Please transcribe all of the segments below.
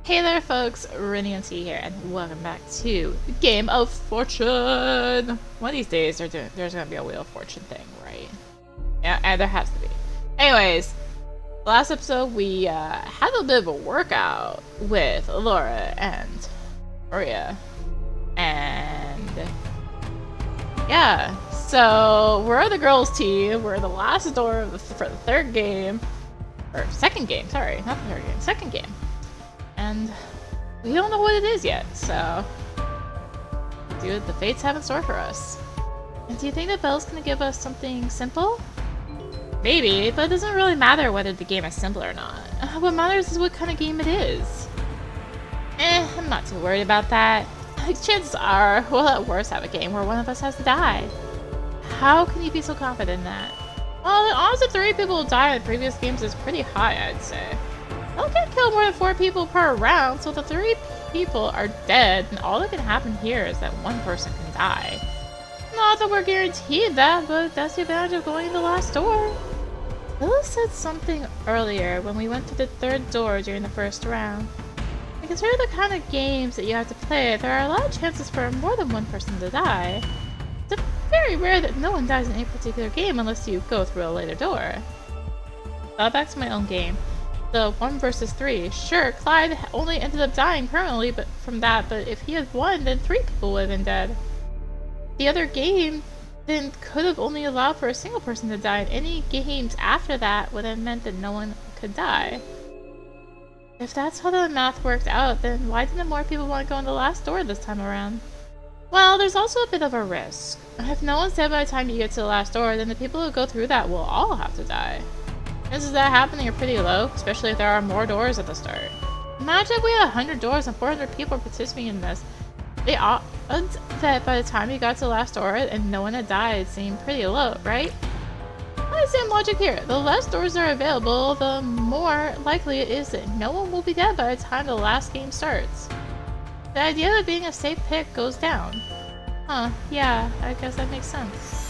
Hey there folks, rinimt here, and welcome back to Game of Fortune! One of these days there's gonna be a Wheel of Fortune thing, right? Yeah, and there has to be. Anyways, last episode we had a bit of a workout with Laura and Maria. And yeah, so we're the girls team, we're the last door for the third game. Or second game, sorry, not the third game, second game. And we don't know what it is yet, so dude, the fates have in store for us. And do you think that Belle's gonna give us something simple? Maybe, but it doesn't really matter whether the game is simple or not. What matters is what kind of game it is. I'm not too worried about that. Chances are, we'll at worst have a game where one of us has to die. How can you be so confident in that? Well, the odds of 3 people will die in previous games is pretty high, I'd say. They'll get killed more than 4 people per round, so the 3 people are dead, and all that can happen here is that 1 person can die. Not that we're guaranteed that, but that's the advantage of going to the last door. Bella said something earlier when we went to the 3rd door during the first round. And considering the kind of games that you have to play, there are a lot of chances for more than 1 person to die. It's very rare that no one dies in a particular game unless you go through a later door. Back to my own game. The 1 versus 3. Sure, Clyde only ended up dying permanently but if he had won, then 3 people would have been dead. The other game then could have only allowed for a single person to die, and any games after that would have meant that no one could die. If that's how the math worked out, then why didn't more people want to go in the last door this time around? Well, there's also a bit of a risk. If no one's dead by the time you get to the last door, then the people who go through that will all have to die. Chances of that happening are pretty low, especially if there are more doors at the start. Imagine if we had 100 doors and 400 people participating in this. The odds that by the time you got to the last door and no one had died seem pretty low, right? Not the same logic here. The less doors are available, the more likely it is that no one will be dead by the time the last game starts. The idea of being a safe pick goes down. Huh, yeah, I guess that makes sense.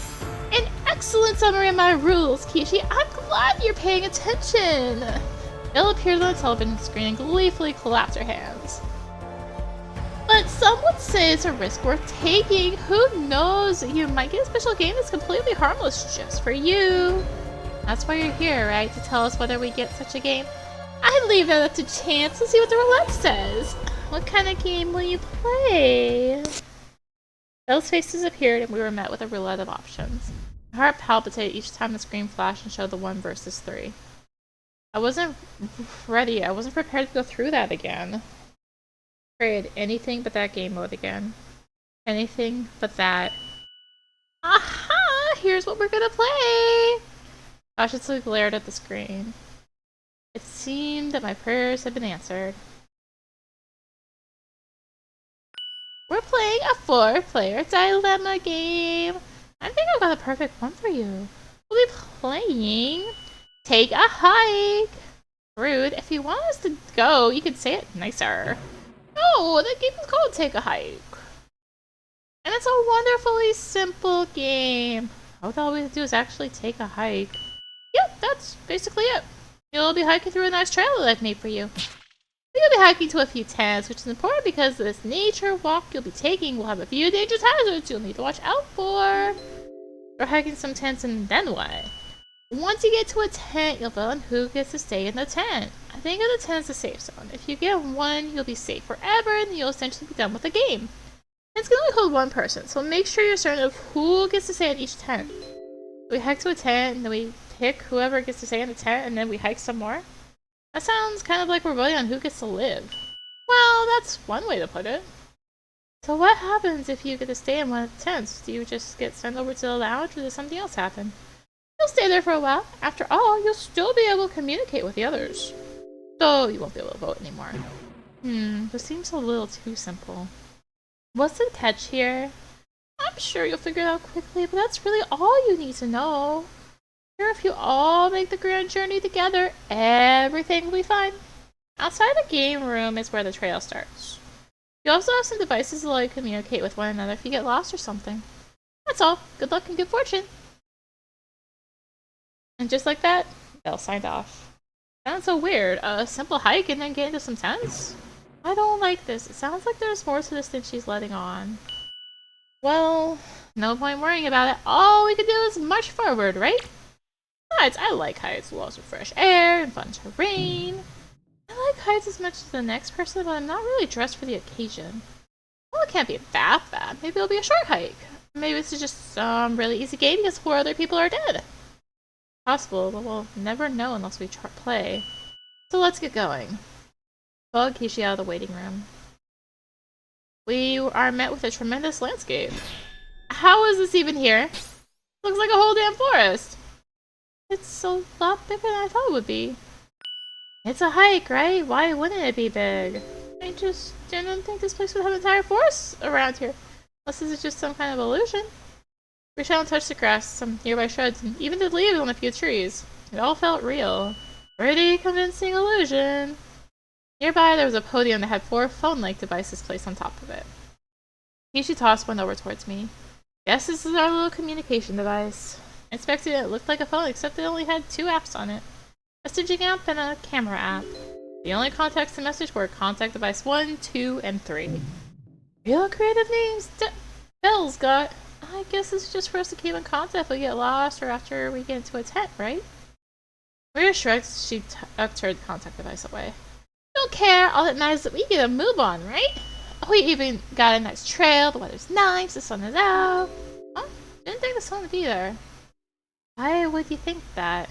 An excellent summary of my rules, Kishi. I'm glad you're paying attention! Bill appeared on the television screen and gleefully clapped her hands. But some would say it's a risk worth taking. Who knows? You might get a special game that's completely harmless just for you. That's why you're here, right? To tell us whether we get such a game? I'd leave that up to chance to see what the roulette says. What kind of game will you play? Bell's face disappeared and we were met with a roulette of options. My heart palpitated each time the screen flashed and showed the 1 versus 3. I wasn't ready. I wasn't prepared to go through that again. Afraid anything but that game mode again. Anything but that. Aha! Here's what we're gonna play! Cautiously glared at the screen. It seemed that my prayers had been answered. We're playing a 4-player dilemma game. I think I've got the perfect one for you. We'll be playing Take a Hike. Rude. If you want us to go, you could say it nicer. No, the game is called Take a Hike. And it's a wonderfully simple game. All we have to do is actually take a hike. Yep, that's basically it. You'll be hiking through a nice trail that I've made for you. You'll be hiking to a few tents, which is important because this nature walk you'll be taking will have a few dangerous hazards you'll need to watch out for. We're hiking some tents and then what? Once you get to a tent, you'll vote on who gets to stay in the tent. I think of the tent as a safe zone. If you get one, you'll be safe forever and you'll essentially be done with the game. Tents can only hold 1 person, so make sure you're certain of who gets to stay in each tent. We hike to a tent, and then we pick whoever gets to stay in the tent, and then we hike some more. That sounds kind of like we're voting on who gets to live. Well, that's one way to put it. So what happens if you get to stay in one of the tents? Do you just get sent over to the lounge, or does something else happen? You'll stay there for a while. After all, you'll still be able to communicate with the others. Though you won't be able to vote anymore. This seems a little too simple. What's the catch here? I'm sure you'll figure it out quickly, but that's really all you need to know. Sure, if you all make the grand journey together, everything will be fine. Outside the game room is where the trail starts. You also have some devices that allow you to communicate with one another if you get lost or something. That's all. Good luck and good fortune. And just like that, Belle signed off. Sounds so weird. A simple hike and then get into some tents? I don't like this. It sounds like there's more to this than she's letting on. Well, no point worrying about it. All we can do is march forward, right? Besides, I like heights. Walls of fresh air and fun terrain. I like heights as much as the next person, but I'm not really dressed for the occasion. Well, it can't be that bad. Maybe it'll be a short hike. Maybe this is just some really easy game because 4 other people are dead. Possible, but we'll never know unless we play. So let's get going. Bug Kishi out of the waiting room. We are met with a tremendous landscape. How is this even here? Looks like a whole damn forest. It's a lot bigger than I thought it would be. It's a hike, right? Why wouldn't it be big? I just didn't think this place would have an entire forest around here. Unless this is just some kind of illusion. Reach out and touch the grass, some nearby shrubs, and even the leaves on a few trees. It all felt real. Pretty convincing illusion. Nearby, there was a podium that had 4 phone-like devices placed on top of it. Kishi tossed one over towards me. Guess this is our little communication device. I expected it looked like a phone, except it only had 2 apps on it. A messaging app and a camera app. The only contacts and message were contact device 1, 2, and 3. Real creative names Belle's got. I guess it's just for us to keep in contact if we get lost or after we get into a tent, right? Maria shrugged. She tucked her contact device away. Don't care. All that matters is that we get a move on, right? We even got a nice trail. The weather's nice. The sun is out. Huh? Didn't think the sun would be there. Why would you think that?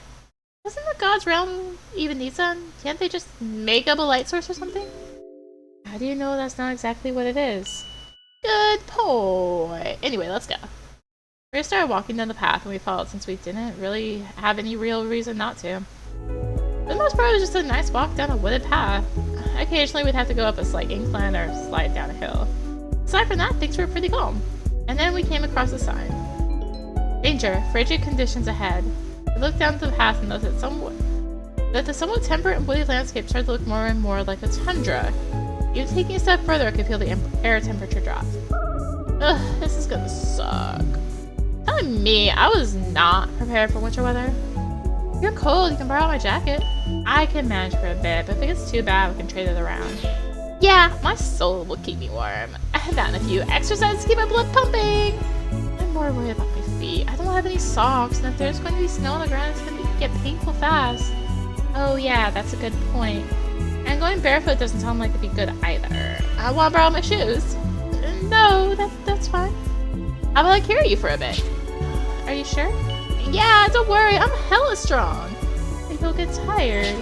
Doesn't the God's realm even need sun? Can't they just make up a light source or something? How do you know that's not exactly what it is? Good point. Anyway, let's go. We started walking down the path and we followed since we didn't really have any real reason not to. For the most part, it was just a nice walk down a wooded path. Occasionally, we'd have to go up a slight incline or slide down a hill. Aside from that, things were pretty calm. And then we came across a sign. Danger, frigid conditions ahead. We looked down the path and noticed that the somewhat temperate and woody landscape started to look more and more like a tundra. Even taking a step further, I could feel the air temperature drop. Ugh, this is gonna suck. Telling me, I was not prepared for winter weather. If you're cold, you can borrow my jacket. I can manage for a bit, but if it gets too bad, we can trade it around. Yeah, my soul will keep me warm. That and a few exercises to keep my blood pumping. I'm more worried about my feet. I don't have any socks, and if there's going to be snow on the ground, it's going to get painful fast. Oh yeah, that's a good point. And going barefoot doesn't sound like it'd be good either. I want to borrow my shoes. No, that's fine. How about I carry you for a bit? Are you sure? Yeah, don't worry, I'm hella strong. I think you'll get tired.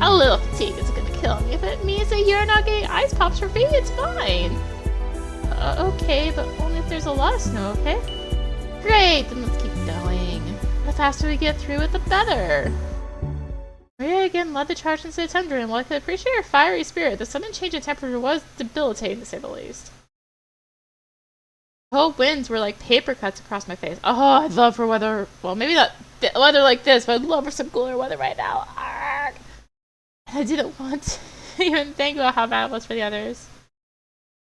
A little fatigue isn't gonna kill me. If it means that you're not getting ice pops for feet, it's fine. Okay, but only if there's a lot of snow, okay? Great, then let's keep going. The faster we get through it, the better. Maria again led the charge into the tundra, and while I could appreciate her fiery spirit, the sudden change in temperature was debilitating to say the least. Cold winds were like paper cuts across my face. Oh, I'd love for weather. Well, maybe not weather like this, but I'd love for some cooler weather right now. Arrgh. I didn't want to even think about how bad it was for the others.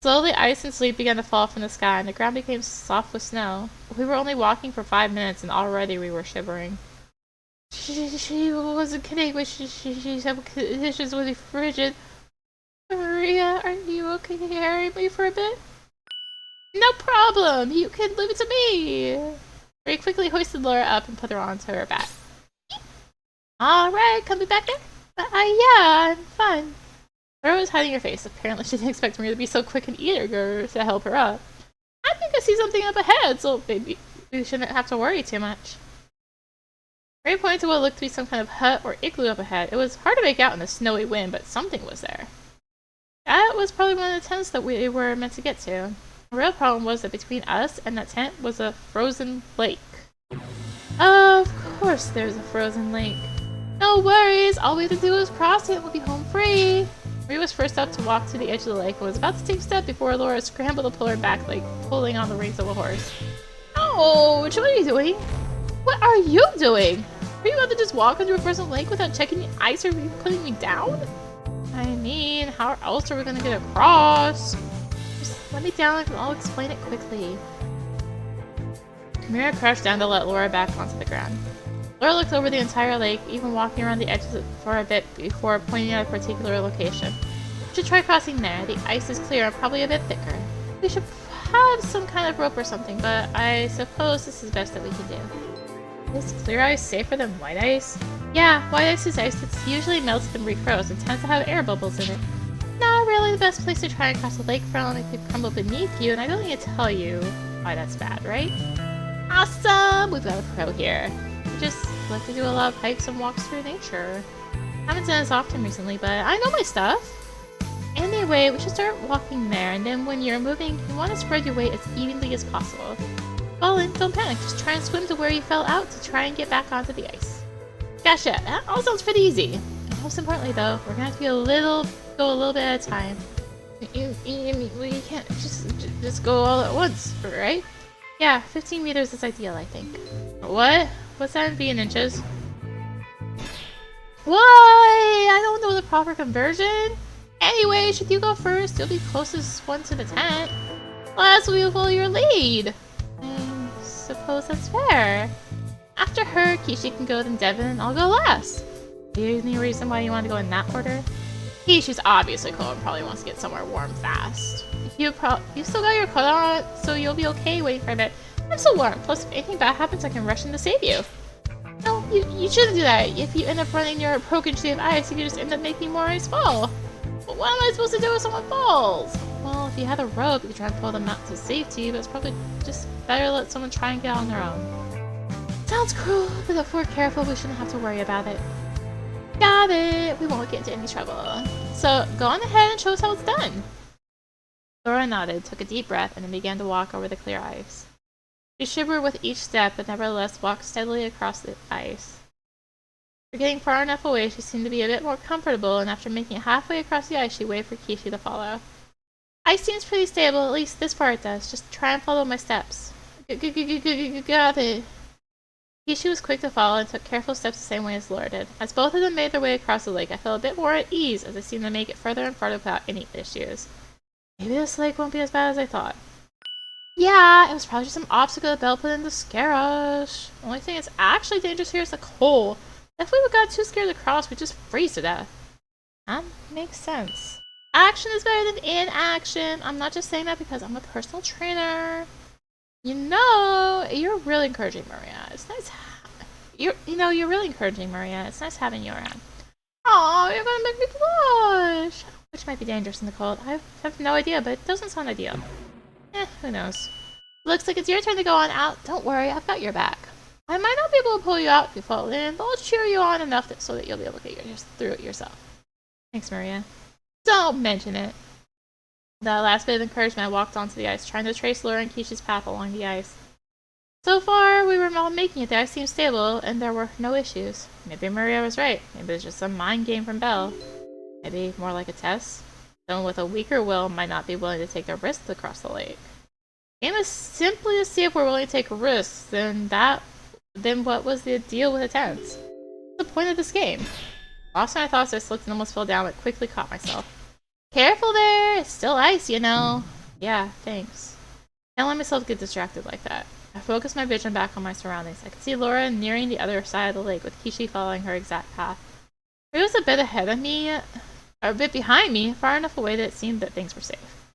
Slowly, ice and sleet began to fall from the sky, and the ground became soft with snow. We were only walking for 5 minutes, and already we were shivering. She wasn't kidding, but she said conditions would be frigid. Maria, are you okay to carry me for a bit? No problem! You can leave it to me! Maria quickly hoisted Laura up and put her onto her back. Alright, coming back there? Yeah, I'm fine. Laura was hiding her face. Apparently she didn't expect Maria to be so quick and eager to help her up. I think I see something up ahead, so maybe we shouldn't have to worry too much. Maria pointed to what looked to be some kind of hut or igloo up ahead. It was hard to make out in the snowy wind, but something was there. That was probably one of the tents that we were meant to get to. The real problem was that between us and that tent was a frozen lake. Of course there's a frozen lake. No worries, all we have to do is cross it and we'll be home free. Maria was first up to walk to the edge of the lake and was about to take a step before Laura scrambled to pull her back like pulling on the reins of a horse. Ouch, what are you doing? What are you doing? Are you about to just walk into a frozen lake without checking the ice or putting me down? I mean, how else are we gonna get across? Just let me down and I'll explain it quickly. Mira crouched down to let Laura back onto the ground. Laura looked over the entire lake, even walking around the edges for a bit before pointing at a particular location. We should try crossing there. The ice is clear and probably a bit thicker. We should have some kind of rope or something, but I suppose this is the best that we can do. Is clear ice safer than white ice? Yeah, white ice is ice that's usually melted and refroze and tends to have air bubbles in it. Not really the best place to try and cross a lake from. It could crumble beneath you, and I don't need to tell you why that's bad, right? Awesome! We've got a pro here. We just like to do a lot of hikes and walks through nature. Haven't done this often recently, but I know my stuff. Anyway, we should start walking there, and then when you're moving, you want to spread your weight as evenly as possible. Fall in, don't panic, just try and swim to where you fell out to try and get back onto the ice. Gotcha, that all sounds pretty easy. And most importantly though, we're gonna have to go a little bit at a time. You can't just go all at once, right? Yeah, 15 meters is ideal, I think. What? What's that in feet and inches? Why? I don't know the proper conversion. Anyway, should you go first? You'll be closest one to the tent. Plus, we will follow your lead. I suppose that's fair. After her, Kishi can go, then Devon, and I'll go last. Any reason why you want to go in that order? Kishi's obviously cold and probably wants to get somewhere warm fast. You still got your coat on, so you'll be okay waiting for a bit. I'm so warm. Plus, if anything bad happens, I can rush in to save you. No, you shouldn't do that. If you end up running near a broken sheet of ice, you could just end up making more ice fall. But what am I supposed to do if someone falls? Well, if you had a rope, you could try and pull them out to safety, but it's probably just better to let someone try and get on their own. Sounds cruel, but if we're careful, we shouldn't have to worry about it. Got it! We won't get into any trouble. So, go on ahead and show us how it's done. Laura nodded, took a deep breath, and then began to walk over the clear ice. She shivered with each step, but nevertheless walked steadily across the ice. After getting far enough away, she seemed to be a bit more comfortable, and after making it halfway across the ice, she waited for Kishi to follow. Ice seems pretty stable, at least this far it does. Just try and follow my steps. Got it. Kishi was quick to follow and took careful steps the same way as Laura did. As both of them made their way across the lake, I felt a bit more at ease as they seemed to make it further and farther without any issues. Maybe this lake won't be as bad as I thought. Yeah, it was probably just some obstacle that Belle put in to scare us. The only thing that's actually dangerous here is the cold. If we got too scared to cross, we'd just freeze to death. That makes sense. Action is better than inaction. I'm not just saying that because I'm a personal trainer. You know, you're really encouraging, Maria. It's nice. You're really encouraging, Maria. It's nice having you around. Oh, you're gonna make me blush. Which might be dangerous in the cold. I have no idea, but it doesn't sound ideal. Who knows? Looks like it's your turn to go on out. Don't worry, I've got your back. I might not be able to pull you out if you fall in, but I'll cheer you on enough so that you'll be able to get through it yourself. Thanks, Maria. Don't mention it. That last bit of encouragement, I walked onto the ice, trying to trace Laura and Kishi's path along the ice. So far, we were all making it. The ice seemed stable, and there were no issues. Maybe Maria was right. Maybe it was just some mind game from Belle. Maybe more like a test. Someone with a weaker will might not be willing to take the risk to cross the lake. The game is simply to see if we're willing to take risks, then what was the deal with the tents? What's the point of this game? Last time I thought so, I slipped and almost fell down, but quickly caught myself. Careful there! It's still ice, you know. Yeah, thanks. Can't let myself get distracted like that. I focused my vision back on my surroundings. I could see Laura nearing the other side of the lake, with Kishi following her exact path. She was a bit ahead of me, or a bit behind me, far enough away that it seemed that things were safe.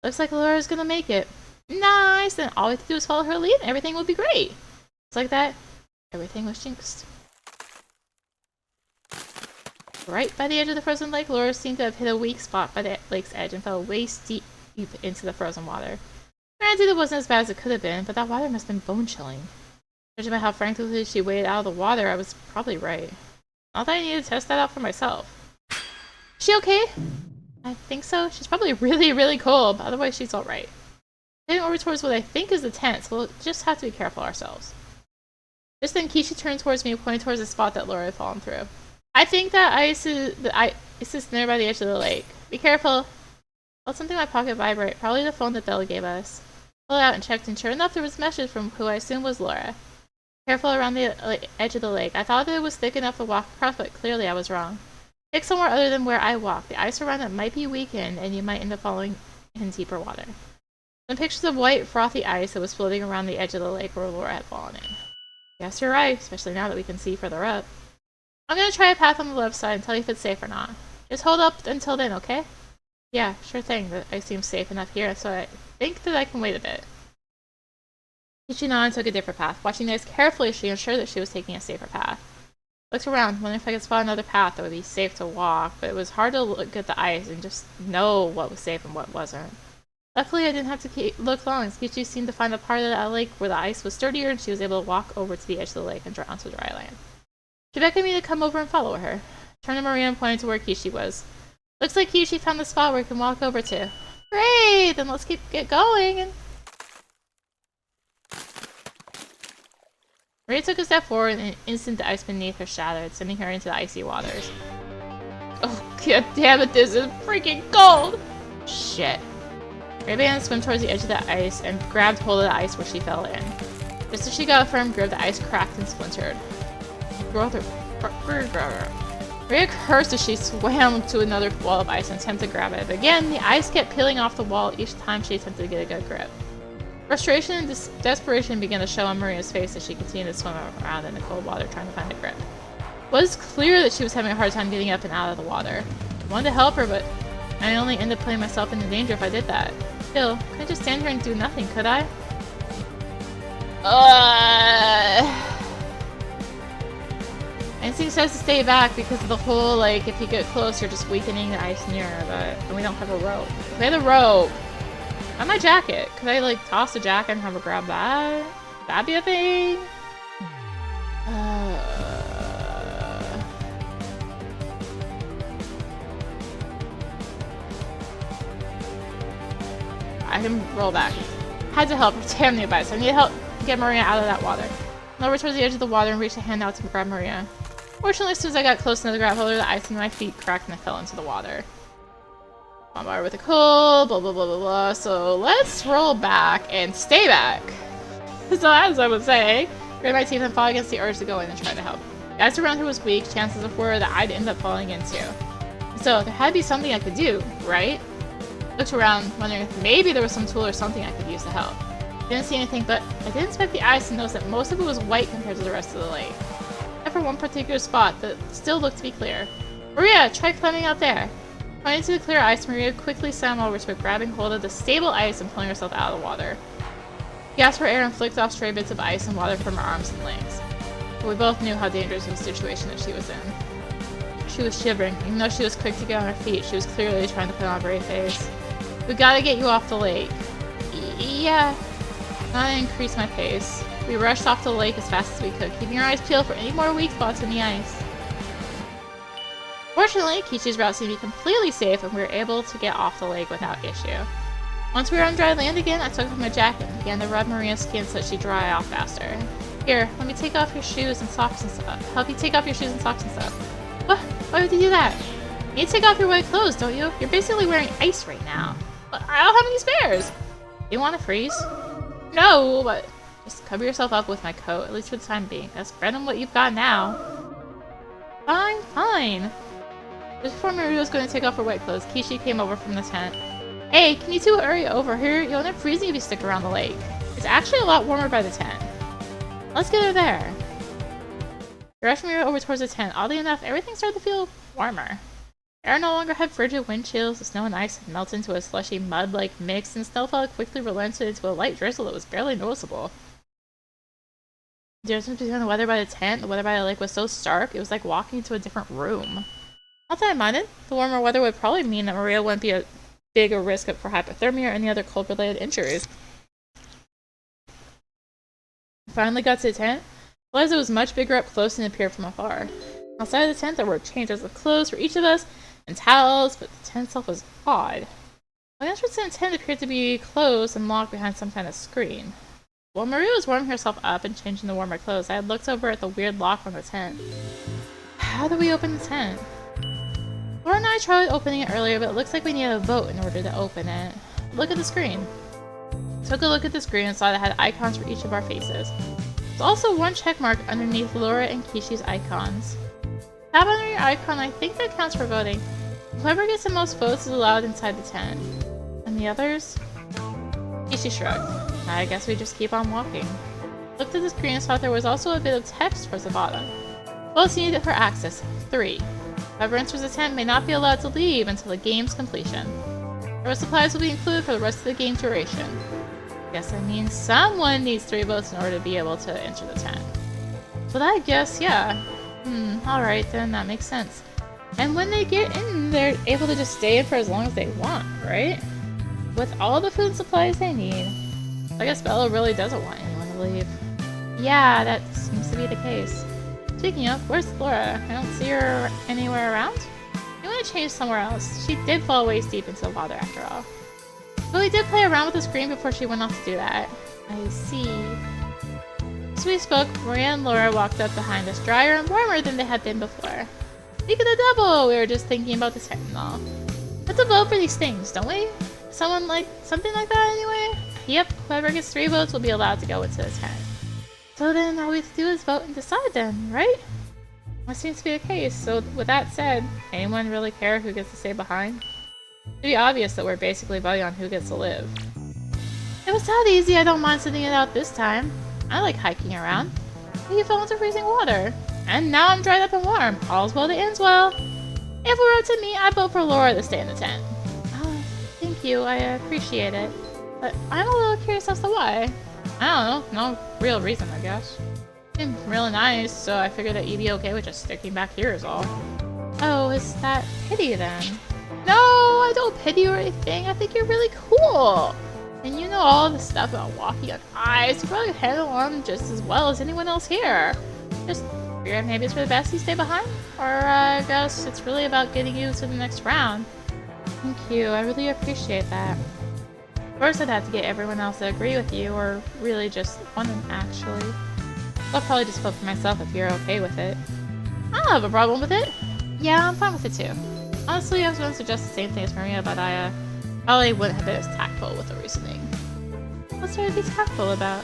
Looks like Laura's gonna make it. Nice! Then all we have to do is follow her lead and everything will be great. Just like that, everything was jinxed. Right by the edge of the frozen lake, Laura seemed to have hit a weak spot by the lake's edge and fell waist deep into the frozen water. Granted, it wasn't as bad as it could have been, but that water must have been bone-chilling. Judging by how frantically she waded out of the water, I was probably right. Not that I needed to test that out for myself. Is she okay? I think so. She's probably really, really cold, but otherwise she's alright. Heading over towards what I think is the tent, so we'll just have to be careful ourselves. Just then, Kishi turned towards me, pointing towards the spot that Laura had fallen through. I think that ice is near by the edge of the lake. Be careful. Felt something in my pocket vibrate, probably the phone that Bella gave us. Pulled it out and checked, and sure enough, there was a message from who I assumed was Laura. Careful around the edge of the lake. I thought that it was thick enough to walk across, but clearly I was wrong. Pick somewhere other than where I walked. The ice around it might be weakened, and you might end up falling in deeper water. Some pictures of white, frothy ice that was floating around the edge of the lake where Laura had fallen in. Guess you're right, especially now that we can see further up. I'm gonna try a path on the left side and tell you if it's safe or not. Just hold up until then, okay? Yeah, sure thing. The ice seems safe enough here, so I think that I can wait a bit. Kichi nodded and took a different path. Watching the ice carefully, she ensured that she was taking a safer path. Looked around, wondering if I could spot another path that would be safe to walk, but it was hard to look at the ice and just know what was safe and what wasn't. Luckily, I didn't have to look long, as Kichi seemed to find a part of the lake where the ice was sturdier and she was able to walk over to the edge of the lake and draw onto dry land. She beckoned me to come over and follow her. Turned to Maria and pointed to where Kishi was. Looks like Kishi found the spot where we can walk over to. Great! Then let's get going and... Maria took a step forward and in an instant the ice beneath her shattered, sending her into the icy waters. Oh, god damn it, this is freaking cold! Shit. Maria began to swim towards the edge of the ice and grabbed hold of the ice where she fell in. Just as she got a firm grip, the ice cracked and splintered. Maria cursed as she swam to another wall of ice and attempted to grab it, but again, the ice kept peeling off the wall each time she attempted to get a good grip. Frustration and desperation began to show on Maria's face as she continued to swim around in the cold water trying to find a grip. It was clear that she was having a hard time getting up and out of the water. I wanted to help her, but I'd only end up putting myself into danger if I did that. Still, couldn't just stand here and do nothing, could I? My instinct says to stay back because of the whole, like, if you get close, you're just weakening the ice nearer, but we don't have a rope. We have a rope! On my jacket. Could I, like, toss the jacket and have her grab that? That'd be a thing? I can roll back. Had to help her. Damn the advice. I need help get Maria out of that water. I lowered towards the edge of the water and reached a hand out to grab Maria. Fortunately, as soon as I got close enough to grab hold of the ice under my feet cracked and I fell into the water. Bombarded with a cold, blah blah blah blah blah. So let's roll back and stay back. So as I was saying, grit my teeth and fought against the urge to go in and try to help. The ice around her was weak, chances were that I'd end up falling into. So there had to be something I could do, right? Looked around, wondering if maybe there was some tool or something I could use to help. Didn't see anything, but I did inspect the ice and noticed that most of it was white compared to the rest of the lake. Except for one particular spot that still looked to be clear. Maria, try climbing out there! Pointing to the clear ice, Maria quickly swam over to it, grabbing hold of the stable ice and pulling herself out of the water. She gasped for air and flicked off stray bits of ice and water from her arms and legs. But we both knew how dangerous of a situation that she was in. She was shivering. Even though she was quick to get on her feet, she was clearly trying to put on a brave face. We gotta get you off the lake. Yeah. I increased my pace. We rushed off the lake as fast as we could, keeping our eyes peeled for any more weak spots in the ice. Fortunately, Kichi's route seemed to be completely safe and we were able to get off the lake without issue. Once we were on dry land again, I took off my jacket and began to rub Maria's skin so that she'd dry off faster. Here, let me take off your shoes and socks and stuff. Help you take off your shoes and socks and stuff. What? Why would you do that? You need to take off your wet clothes, don't you? You're basically wearing ice right now. But I don't have any spares. Do you want to freeze? No, but just cover yourself up with my coat, at least for the time being. That's better than what you've got now. Fine, fine. Just before Maria was going to take off her wet clothes, Kishi came over from the tent. Hey, can you two hurry over here? You'll end up freezing if you stick around the lake. It's actually a lot warmer by the tent. Let's get her there. We rushed Maria over towards the tent. Oddly enough, everything started to feel warmer. Air no longer had frigid wind chills. The snow and ice had melted into a slushy mud-like mix, and snowfall quickly relented into a light drizzle that was barely noticeable. The difference between the weather by the tent and the weather by the lake was so stark, it was like walking into a different room. Not that I minded. The warmer weather would probably mean that Maria wouldn't be a bigger risk for hypothermia or any other cold-related injuries. We finally got to the tent. I realized it was much bigger up close than it appeared from afar. Outside of the tent, there were changes of clothes for each of us, and towels, but the tent itself was odd. The entrance to the tent appeared to be closed and locked behind some kind of screen. While Maria was warming herself up and changing the warmer clothes, I had looked over at the weird lock on the tent. How do we open the tent? Laura and I tried opening it earlier, but it looks like we need a vote in order to open it. Look at the screen. Took a look at the screen and saw that it had icons for each of our faces. There's also one check mark underneath Laura and Kishi's icons. Tap under your icon, I think that counts for voting. Whoever gets the most votes is allowed inside the tent. And the others? Kishi shrugged. I guess we just keep on walking. Looked at the screen and saw there was also a bit of text towards the bottom. Votes needed for access, 3. Whoever enters the tent may not be allowed to leave until the game's completion. Our supplies will be included for the rest of the game duration. Guess that means someone needs 3 votes in order to be able to enter the tent. But I guess, yeah. Alright then, that makes sense. And when they get in, they're able to just stay in for as long as they want, right? With all the food and supplies they need. I guess Bella really doesn't want anyone to leave. Yeah, that seems to be the case. Speaking of, where's Laura? I don't see her anywhere around? You want to change somewhere else. She did fall waist deep into the water after all. But we did play around with the screen before she went off to do that. I see. As we spoke, Maria and Laura walked up behind us, drier and warmer than they had been before. Speak of the devil, we were just thinking about the tent and all. Let's vote for these things, don't we? Something like that anyway? Yep, whoever gets 3 votes will be allowed to go into the tent. So then all we have to do is vote and decide then, right? That seems to be the case, so with that said, anyone really care who gets to stay behind? It'd be obvious that we're basically voting on who gets to live. It was that easy, I don't mind sitting it out this time. I like hiking around. You fell into freezing water. And now I'm dried up and warm. All's well that ends well. If it were up to me, I'd vote for Laura to stay in the tent. Oh, thank you, I appreciate it. But I'm a little curious as to why. I don't know, no real reason, I guess. Seemed really nice, so I figured that you'd be okay with just sticking back here is all. Oh, is that pity then? No, I don't pity or anything. I think you're really cool. And you know all the stuff about walking on ice. You probably handle them just as well as anyone else here. Just figured maybe it's for the best you stay behind? Or I guess it's really about getting you to the next round. Thank you, I really appreciate that. First I'd have to get everyone else to agree with you, or really just one of them actually. I'll probably just vote for myself if you're okay with it. I don't have a problem with it. Yeah, I'm fine with it too. Honestly, I was going to suggest the same thing as Maria, but I probably wouldn't have been as tactful with the reasoning. What's there to be tactful about?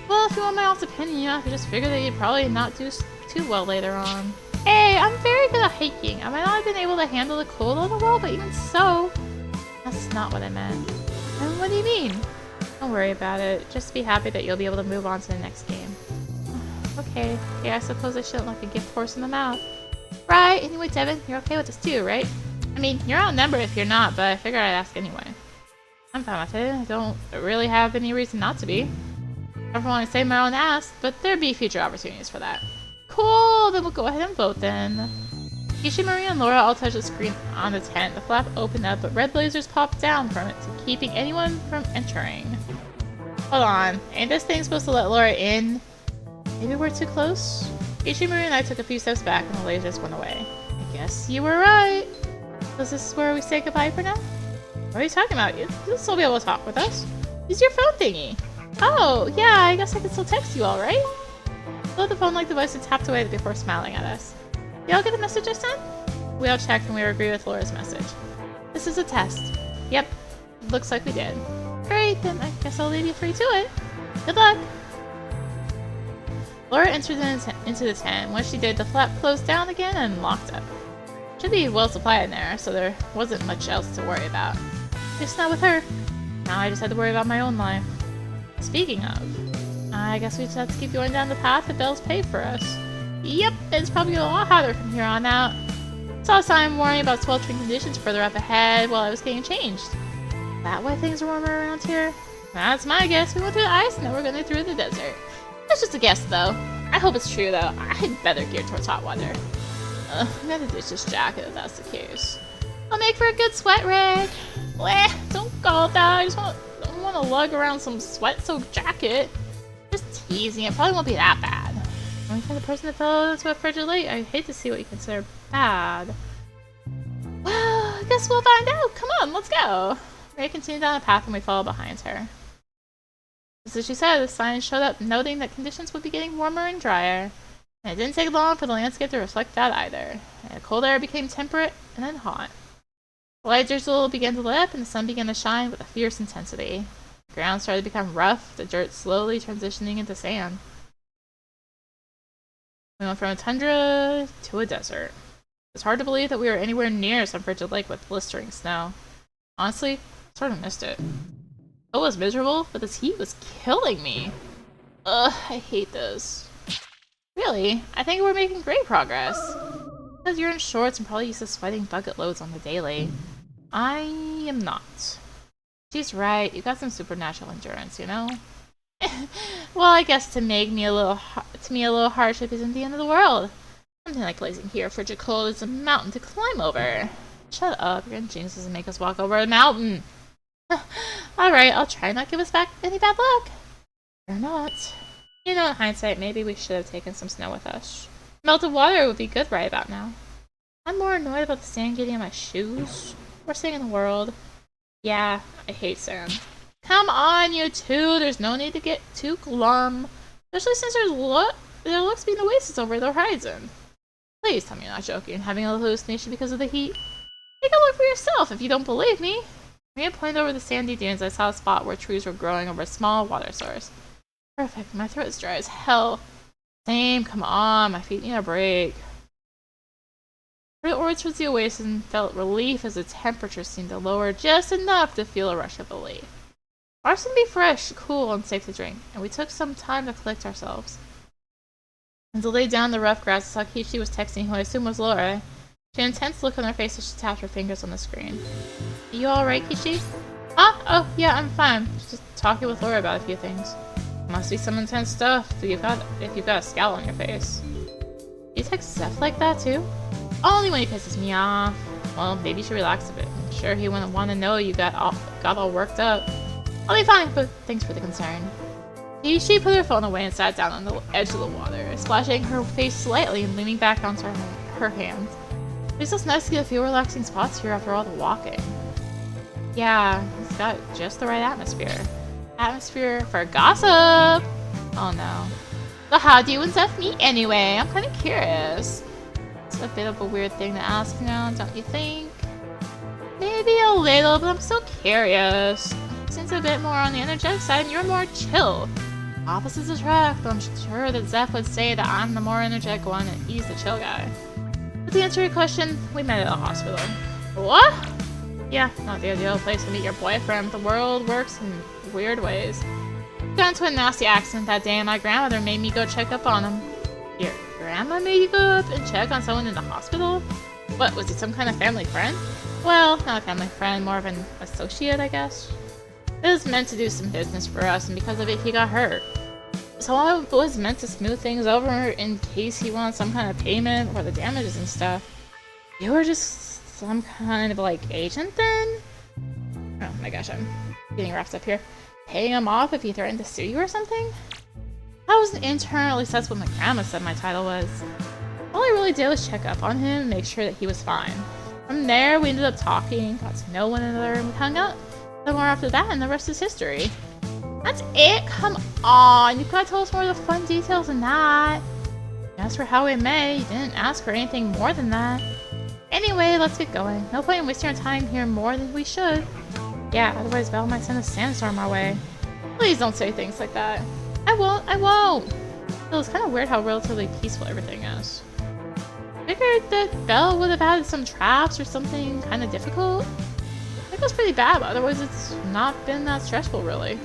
Well, if you want my honest opinion, you have to just figure that you'd probably not do too well later on. Hey, I'm very good at hiking. I might not have been able to handle the cold on the wall, but even so... That's not what I meant. And what do you mean? Don't worry about it. Just be happy that you'll be able to move on to the next game. Okay, yeah, I suppose I shouldn't like a gift horse in the mouth. Right, anyway, Devon, you're okay with this too, right? I mean, you're outnumbered if you're not, but I figured I'd ask anyway. I'm fine with it. I don't really have any reason not to be. I don't want to say my own ass, but there'd be future opportunities for that. Cool, then we'll go ahead and vote then. Kishi, Maria, and Laura all touched the screen on the tent. The flap opened up, but red lasers popped down from it, keeping anyone from entering. Hold on, ain't this thing supposed to let Laura in? Maybe we're too close? Kishi, Maria, and I took a few steps back and the lasers went away. I guess you were right. So this is where we say goodbye for now? What are you talking about? You'll still be able to talk with us. Use your phone thingy. Oh, yeah, I guess I can still text you all right? So the phone-like device had tapped away before smiling at us. Y'all get the message I sent? We all checked and we agreed with Laura's message. This is a test. Yep, looks like we did. Great, then I guess I'll leave you free to it. Good luck! Laura entered into the tent. Once she did, the flap closed down again and locked up. Should be well supplied in there, so there wasn't much else to worry about. Just not with her. Now I just had to worry about my own life. Speaking of, I guess we just have to keep going down the path that Belle's paved for us. Yep, it's probably a lot hotter from here on out. Saw a sign warning about sweltering conditions further up ahead while I was getting changed. That why things are warmer around here? That's my guess. We went through the ice and now we're going through the desert. That's just a guess though. I hope it's true though. I'd better gear towards hot weather. I'm gonna ditch this jacket if that's the case. I'll make for a good sweat rig. Bleh, don't call it that. I just don't want to lug around some sweat-soaked jacket. Just teasing. It probably won't be that bad. Only for the person that fell into a frigid lake, I hate to see what you consider bad. Well, I guess we'll find out. Come on, let's go. Ray continued down the path and we followed behind her. Just as she said, the sign showed up noting that conditions would be getting warmer and drier. And it didn't take long for the landscape to reflect that either. And the cold air became temperate and then hot. The light drizzle began to let up and the sun began to shine with a fierce intensity. The ground started to become rough, the dirt slowly transitioning into sand. We went from a tundra to a desert. It's hard to believe that we were anywhere near some frigid lake with blistering snow. Honestly, I sort of missed it. It was miserable, but this heat was killing me. Ugh, I hate this. Really, I think we're making great progress. Because you're in shorts and probably used to sweating bucket loads on the daily. I am not. She's right. You got some supernatural endurance, you know? Well, I guess to me a little hardship isn't the end of the world. Something like blazing here, frigid cold is a mountain to climb over. Shut up, you're gonna jinx us and make us walk over a mountain. Alright, I'll try not give us back any bad luck. Or not. You know, in hindsight, maybe we should have taken some snow with us. Melted water would be good right about now. I'm more annoyed about the sand getting in my shoes. Worst thing in the world. Yeah, I hate sand. Come on, you two! There's no need to get too glum. Especially since there looks to be an oasis over the horizon. Please tell me you're not joking, having a hallucination because of the heat. Take a look for yourself if you don't believe me. When I pointed over the sandy dunes, I saw a spot where trees were growing over a small water source. Perfect, my throat is dry as hell. Same, come on, my feet need a break. I ordered towards the oasis and felt relief as the temperature seemed to lower just enough to feel a rush of relief. Water seemed to be fresh, cool, and safe to drink, and we took some time to collect ourselves. As I lay down in the rough grass, I saw Kishi was texting who I assumed was Laura. She had an intense look on her face as she tapped her fingers on the screen. Are you alright, Kishi? Huh? Oh, yeah, I'm fine. Just talking with Laura about a few things. Must be some intense stuff if you've got a scowl on your face. Do you text Zeph like that too? Only when he pisses me off. Well, maybe you should relax a bit. I'm sure he wouldn't want to know you got all worked up. I'll be fine, but thanks for the concern. She put her phone away and sat down on the edge of the water, splashing her face slightly and leaning back onto her hand. It's just nice to get a few relaxing spots here after all the walking. Yeah, it's got just the right atmosphere. Atmosphere for gossip! Oh no. So how do you and Zeph meet anyway? I'm kind of curious. It's a bit of a weird thing to ask now, don't you think? Maybe a little, but I'm still curious. Seems a bit more on the energetic side and you're more chill. Opposites attract, but I'm sure that Zeph would say that I'm the more energetic one and he's the chill guy. But to answer your question, we met at a hospital. What? Yeah, not the ideal place to meet your boyfriend. The world works in weird ways. Got into a nasty accident that day and my grandmother made me go check up on him. Your grandma made you go up and check on someone in the hospital? What, was he some kind of family friend? Well, not a family friend, more of an associate, I guess. It was meant to do some business for us, and because of it, he got hurt. So I was meant to smooth things over in case he wanted some kind of payment for the damages and stuff. You were just some kind of, like, agent then? Oh my gosh, I'm getting wrapped up here. Paying him off if he threatened to sue you or something? I was an intern, at least that's what my grandma said my title was. All I really did was check up on him and make sure that he was fine. From there, we ended up talking, got to know one another, and we hung out. No more after that, and the rest is history. That's it? Come on, you gotta tell us more of the fun details than that. You asked for how we met, you didn't ask for anything more than that. Anyway, let's get going. No point in wasting our time here more than we should. Yeah, otherwise Val might send a sandstorm our way. Please don't say things like that. I won't! Still, it's kind of weird how relatively peaceful everything is. Figured that Belle would have had some traps or something kind of difficult. It was pretty bad, but otherwise it's not been that stressful, really.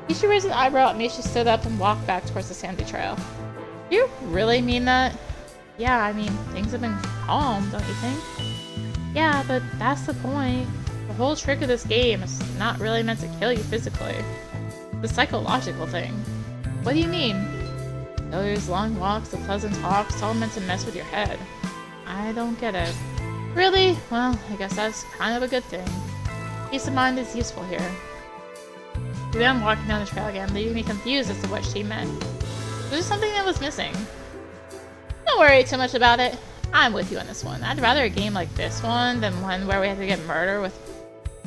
Kishi raised an eyebrow at me as she stood up and walked back towards the sandy trail. Do you really mean that? Yeah, I mean, things have been calm, don't you think? Yeah, but that's the point. The whole trick of this game is not really meant to kill you physically. It's a psychological thing. What do you mean? Those long walks, the pleasant talks, it's all meant to mess with your head. I don't get it. Really? Well, I guess that's kind of a good thing. Peace of mind is useful here. We began walking down the trail again, leaving me confused as to what she meant. There was something that was missing. Don't worry too much about it. I'm with you on this one. I'd rather a game like this one than one where we have to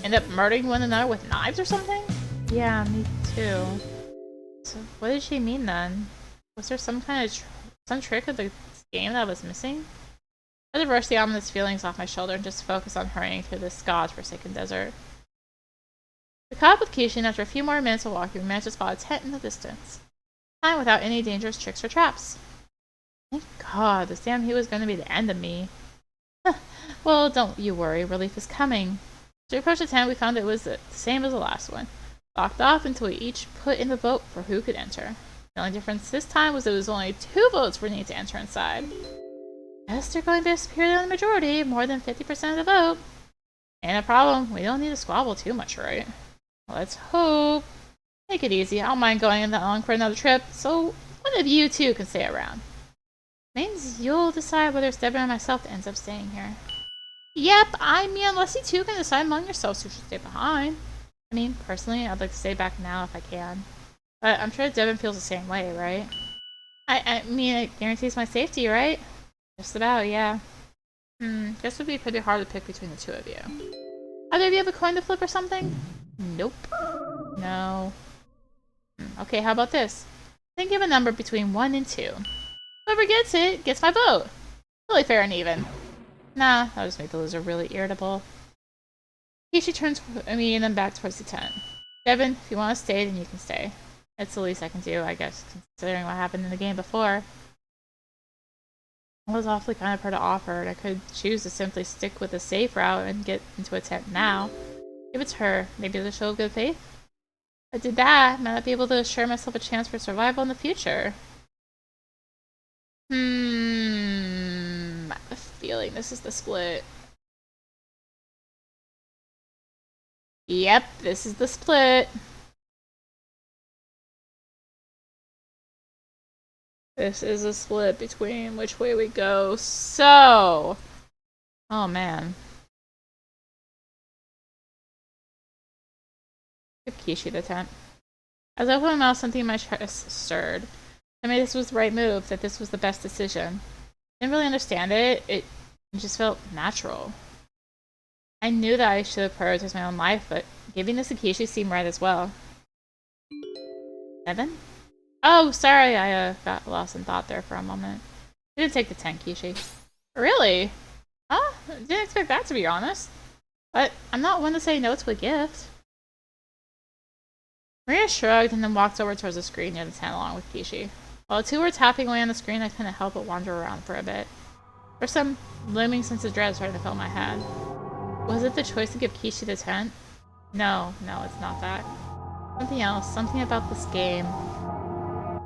end up murdering one another with knives or something? Yeah, me too. So what did she mean then? Was there some kind of some trick of the game that was missing? I had to brush the ominous feelings off my shoulder and just focus on hurrying through this god-forsaken desert. We caught up with Kishi, and after a few more minutes of walking, we managed to spot a tent in the distance. Time without any dangerous tricks or traps. Thank God, this damn heat was going to be the end of me. Well, don't you worry, relief is coming. As we approached the tent, we found it was the same as the last one, locked off until we each put in the vote for who could enter. The only difference this time was it was only 2 votes for need to enter inside. Yes, they're going to be superior than the majority, more than 50% of the vote. Ain't a problem. We don't need to squabble too much, right? Let's hope. Take it easy. I don't mind going along for another trip, so one of you two can stay around. Means you'll decide whether it's Devon or myself that ends up staying here. Yep, I mean, unless you two can decide among yourselves who should stay behind. I mean, personally, I'd like to stay back now if I can. But I'm sure Devon feels the same way, right? I mean, it guarantees my safety, right? Just about, yeah. Guess it would be pretty hard to pick between the two of you. Either of you have a coin to flip or something? Nope. No. Okay, how about this? Think of a number between 1 and 2. Whoever gets it gets my vote. Really fair and even. Nah, that'll just make the loser really irritable. Kishi turns me and then back towards the tent. Devon, if you want to stay, then you can stay. That's the least I can do, I guess, considering what happened in the game before. It was awfully kind of her to offer, and I could choose to simply stick with the safe route and get into a tent now. If it's her, maybe the show of good faith? If I did that, might not be able to assure myself a chance for survival in the future. I have a feeling this is the split. Yep, this is the split. This is a split between which way we go. So, oh man. Give Kishi the tent. As I opened my mouth, something in my chest stirred. I mean, this was the right move, that this was the best decision. I didn't really understand it. It just felt natural. I knew that I should have prioritized my own life, but giving this to Kishi seemed right as well. Devon? Oh, sorry, I got lost in thought there for a moment. You didn't take the tent, Kishi. Really? Huh? Didn't expect that, to be honest. But I'm not one to say no to a gift. Maria shrugged and then walked over towards the screen near the tent along with Kishi. While the two were tapping away on the screen, I couldn't help but wander around for a bit. For some looming sense of dread started to fill my head. Was it the choice to give Kishi the tent? No, it's not that. Something else, something about this game. I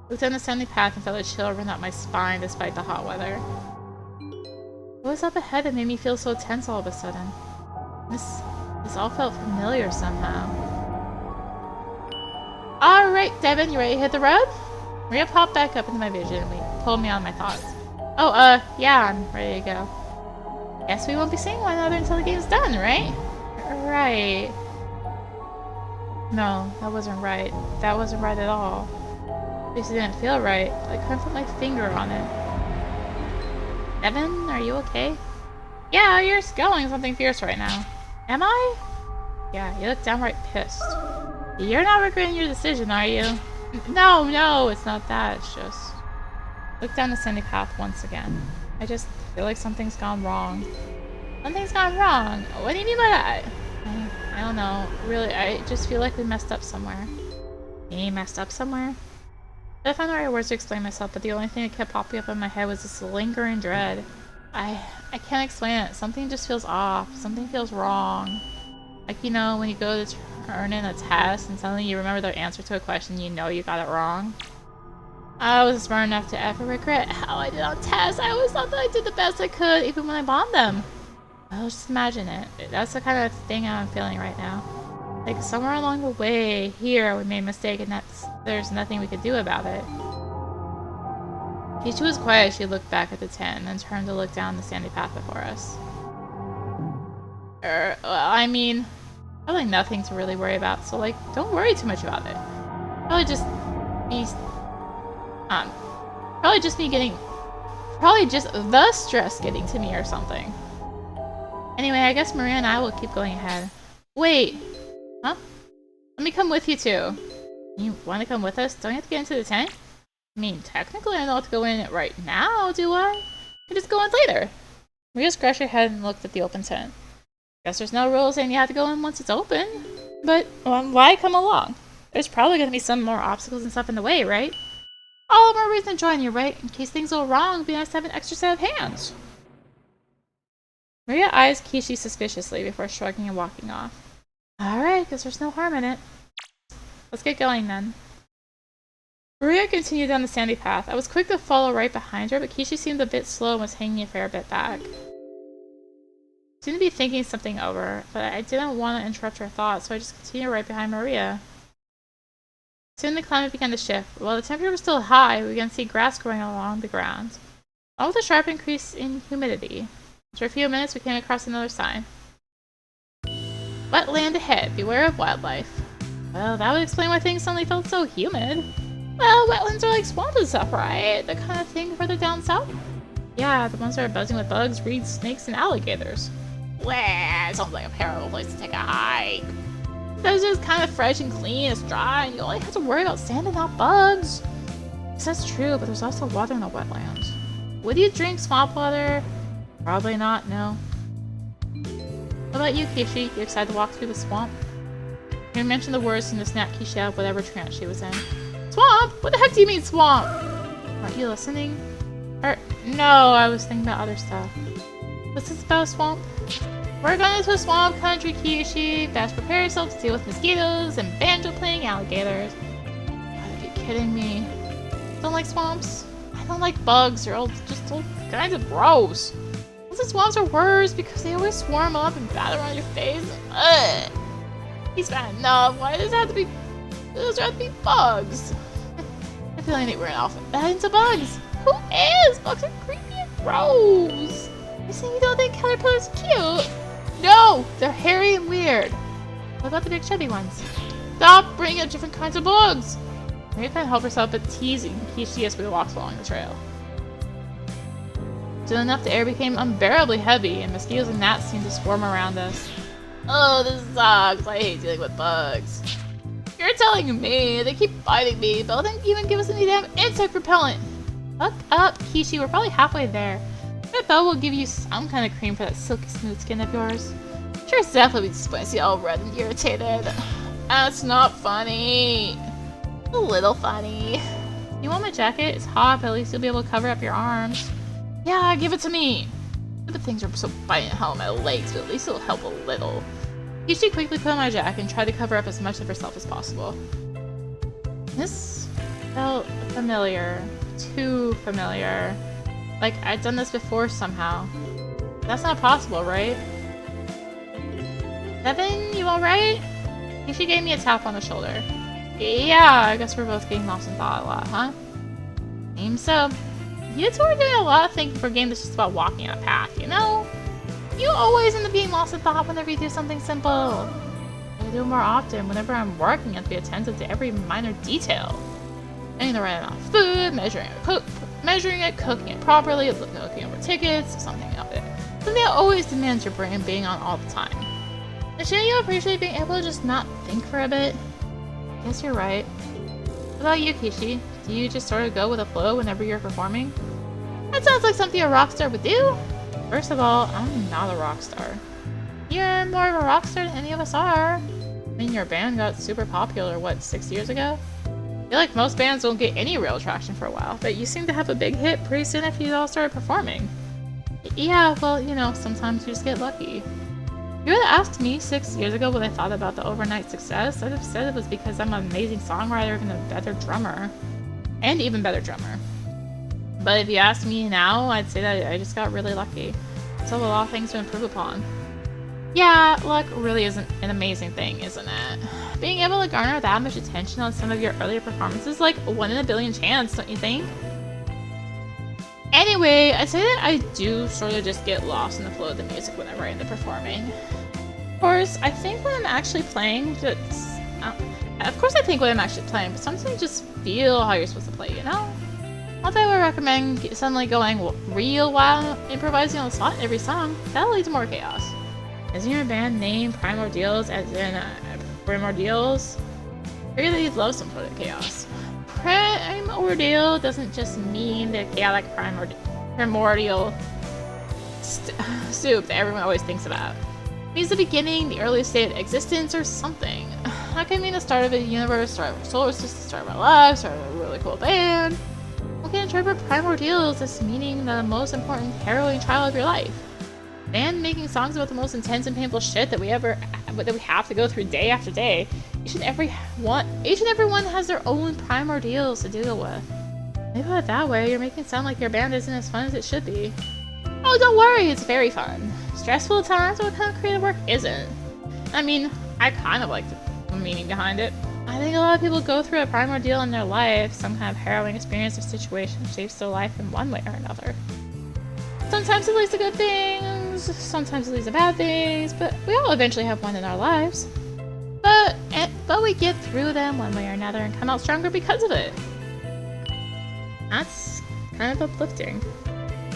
looked down the sandy path and felt a chill run up my spine despite the hot weather. What was up ahead that made me feel so tense all of a sudden? This all felt familiar somehow. Alright, Devon, you ready to hit the road? Maria popped back up into my vision and pulled me on my thoughts. Oh, yeah, I'm ready to go. Guess we won't be seeing one another until the game's done, right? Right. No, that wasn't right. That wasn't right at all. At least it didn't feel right. I couldn't put my finger on it. Devon, are you okay? Yeah, you're going something fierce right now. Am I? Yeah, you look downright pissed. You're not regretting your decision, are you? No, it's not that. It's just... Look down the sandy path once again. I just feel like something's gone wrong. Something's gone wrong? What do you mean by that? I don't know. Really, I just feel like we messed up somewhere. Me messed up somewhere? I found the right words to explain myself, but the only thing that kept popping up in my head was this lingering dread. I can't explain it. Something just feels off. Something feels wrong. Like, you know, when you go to turn in a test and suddenly you remember the answer to a question, you know you got it wrong. I was smart enough to ever regret how I did on tests. I always thought that I did the best I could, even when I bombed them. Well, just imagine it. That's the kind of thing I'm feeling right now. Like, somewhere along the way here, we made a mistake, and there's nothing we could do about it. Kishi was quiet as she looked back at the tent, and then turned to look down the sandy path before us. Well, I mean, probably nothing to really worry about, so, like, don't worry too much about it. Probably just the stress getting to me or something. Anyway, I guess Maria and I will keep going ahead. Wait! Huh? Let me come with you too. You want to come with us? Don't you have to get into the tent? I mean, technically I don't have to go in it right now, do I? I can just go in later. Maria scratched her head and looked at the open tent. Guess there's no rule saying you have to go in once it's open. But, why come along? There's probably going to be some more obstacles and stuff in the way, right? All the more reason to join you, right? In case things go wrong, it'd be nice to have an extra set of hands. Maria eyes Kishi suspiciously before shrugging and walking off. Alright, guess there's no harm in it. Let's get going then. Maria continued down the sandy path. I was quick to follow right behind her, but Kishi seemed a bit slow and was hanging a fair bit back. Seemed to be thinking something over, but I didn't want to interrupt her thoughts, so I just continued right behind Maria. Soon the climate began to shift. While the temperature was still high, we began to see grass growing along the ground, all with a sharp increase in humidity. After a few minutes, we came across another sign. Wetland ahead. Beware of wildlife. Well, that would explain why things suddenly felt so humid. Well, wetlands are like swamps and stuff, right? The kind of thing further down south? Yeah, the ones that are buzzing with bugs, reeds, snakes, and alligators. Well, sounds like a terrible place to take a hike. Those are just kind of fresh and clean, it's dry, and you only have to worry about sand and not bugs. Yes, that's true, but there's also water in the wetlands. Would you drink swamp water? Probably not, no. What about you, Kishi? You excited to walk through the swamp? You mentioned the words and to snap Kishi out of whatever trance she was in. Swamp? What the heck do you mean swamp? Aren't you listening? No, I was thinking about other stuff. What's this about a swamp? We're going into a swamp country, Kishi. Best prepare yourself to deal with mosquitoes and banjo-playing alligators. Gotta be kidding me. Don't like swamps? I don't like bugs. They're all just all kinds of gross. The swamps are worse because they always swarm up and batter on your face. Ugh. He's bad enough. Why does it have to be? Does there have to be bugs? I feel like we're off bad into bugs. Who is? Bugs are creepy and gross. You saying you don't think caterpillars are cute? No, they're hairy and weird. What about the big chubby ones? Stop bringing up different kinds of bugs. Maria can't help herself but teasing Kishi as we walked along the trail. Soon enough, the air became unbearably heavy, and mosquitoes and gnats seemed to swarm around us. Oh, this sucks. I hate dealing with bugs. You're telling me. They keep biting me, but they don't even give us any damn insect repellent. Look up, Kishi. We're probably halfway there. I bet Belle will give you some kind of cream for that silky smooth skin of yours. Sure, it's definitely disappointed to see all red and irritated. That's not funny. A little funny. You want my jacket? It's hot, but at least you'll be able to cover up your arms. Yeah, give it to me! The things are so biting hell on my legs, but at least it'll help a little. Kishi quickly put on my jacket and tried to cover up as much of herself as possible. This felt familiar. Too familiar. Like, I'd done this before somehow. That's not possible, right? Devon, you alright? Kishi gave me a tap on the shoulder. Yeah, I guess we're both getting lost in thought a lot, huh? Seems so. You two are doing a lot of thinking for a game that's just about walking on a path, you know? You always end up being lost in thought whenever you do something simple. I do it more often whenever I'm working. I have to be attentive to every minor detail. Getting the right amount of food, measuring it, cooking it properly, looking over tickets, something of it. Something that always demands your brain being on all the time. And shouldn't you appreciate being able to just not think for a bit? I guess you're right. What about you, Kishi? Do you just sort of go with the flow whenever you're performing? That sounds like something a rock star would do. First of all, I'm not a rock star. You're more of a rock star than any of us are. I mean, your band got super popular, what, 6 years ago? I feel like most bands don't get any real traction for a while, but you seem to have a big hit pretty soon after you all started performing. Yeah, well, you know, sometimes you just get lucky. If you would have asked me 6 years ago what I thought about the overnight success, I'd have said it was because I'm an amazing songwriter and a better drummer. And even better drummer. But if you ask me now, I'd say that I just got really lucky. So a lot of things to improve upon. Yeah, luck really isn't an amazing thing, isn't it? Being able to garner that much attention on some of your earlier performances is like 1 in a billion chance, don't you think? Anyway, I'd say that I do sort of just get lost in the flow of the music whenever I end up performing. Of course, I think when I'm actually playing, but sometimes you just feel how you're supposed to play, you know? Not that I would recommend suddenly going real wild improvising on the spot in every song. That'll lead to more chaos. Isn't your band named Primordials as in Primordials? I really love some sort of chaos. Primordial doesn't just mean the chaotic primordial soup that everyone always thinks about. It means the beginning, the earliest state of existence, or something. That could mean the start of a universe, start of a solar system, start of our lives, start of a really cool band. We can interpret primordials as meaning the most important harrowing trial of your life. Band making songs about the most intense and painful shit that we have to go through day after day. Each and every one has their own primordials to deal with. Maybe put it that way, you're making it sound like your band isn't as fun as it should be. Oh, don't worry, it's very fun. stressful at times, but what kind of creative work isn't? I mean, I kind of like the meaning behind it. I think a lot of people go through a prime ordeal in their life, some kind of harrowing experience or situation shapes their life in one way or another. Sometimes it leads to good things, sometimes it leads to bad things, but we all eventually have one in our lives. But we get through them one way or another and come out stronger because of it. That's kind of uplifting.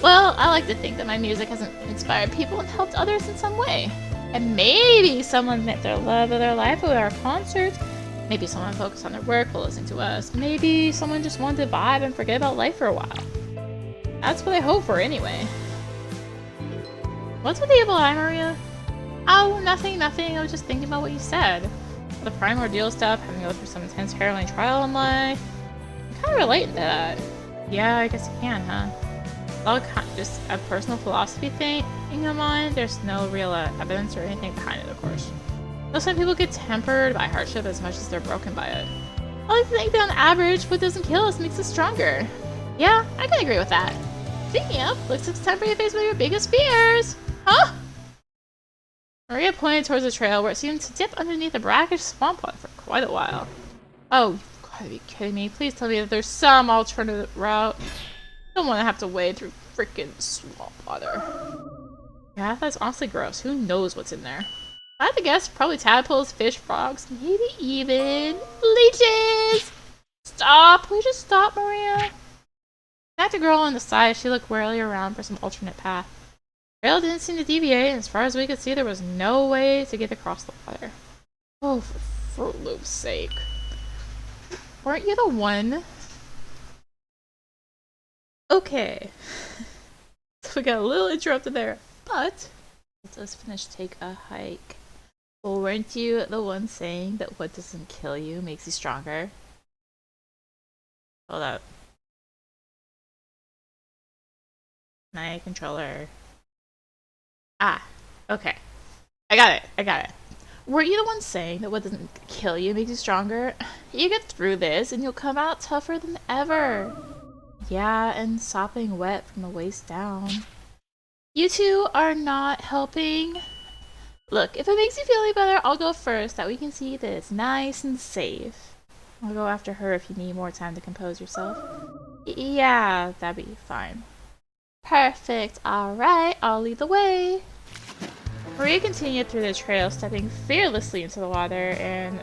Well, I like to think that my music has inspired people and helped others in some way. And maybe someone met their love of their life with our concerts. Maybe someone focused on their work while listening to us. Maybe someone just wanted to vibe and forget about life for a while. That's what I hope for anyway. What's with the evil eye, Maria? Oh, nothing. I was just thinking about what you said. The prime ordeal stuff, having to go through some intense harrowing trial in life. I'm kind of relating to that. Yeah, I guess you can, huh? All just a personal philosophy thing of mine. There's no real evidence or anything behind it, of course. Though some people get tempered by hardship as much as they're broken by it. I like to think that on average, what doesn't kill us makes us stronger. Yeah, I can agree with that. Speaking of, looks like it's time for you to face one of your biggest fears! Huh? Maria pointed towards the trail where it seemed to dip underneath a brackish swamp water for quite a while. Oh, you've gotta be kidding me. Please tell me that there's some alternative route. I don't want to have to wade through frickin' swamp water. Yeah, that's honestly gross. Who knows what's in there? I had to guess, probably tadpoles, fish, frogs, maybe even leeches! Stop! Please just stop, Maria. Back to the girl on the side, she looked warily around for some alternate path. The trail didn't seem to deviate, and as far as we could see, there was no way to get across the water. Oh, for Fruit Loop's sake. Weren't you the one? Okay. So we got a little interrupted there, but let us finish Take a Hike. Well, weren't you the one saying that what doesn't kill you makes you stronger? Hold up. My controller. Ah, okay. I got it. Weren't you the one saying that what doesn't kill you makes you stronger? You get through this and you'll come out tougher than ever. Yeah, and sopping wet from the waist down. You two are not helping. Look, if it makes you feel any better, I'll go first, that we can see that it's nice and safe. I'll go after her if you need more time to compose yourself. Yeah, that'd be fine. Perfect. Alright, I'll lead the way. Maria continued through the trail, stepping fearlessly into the water and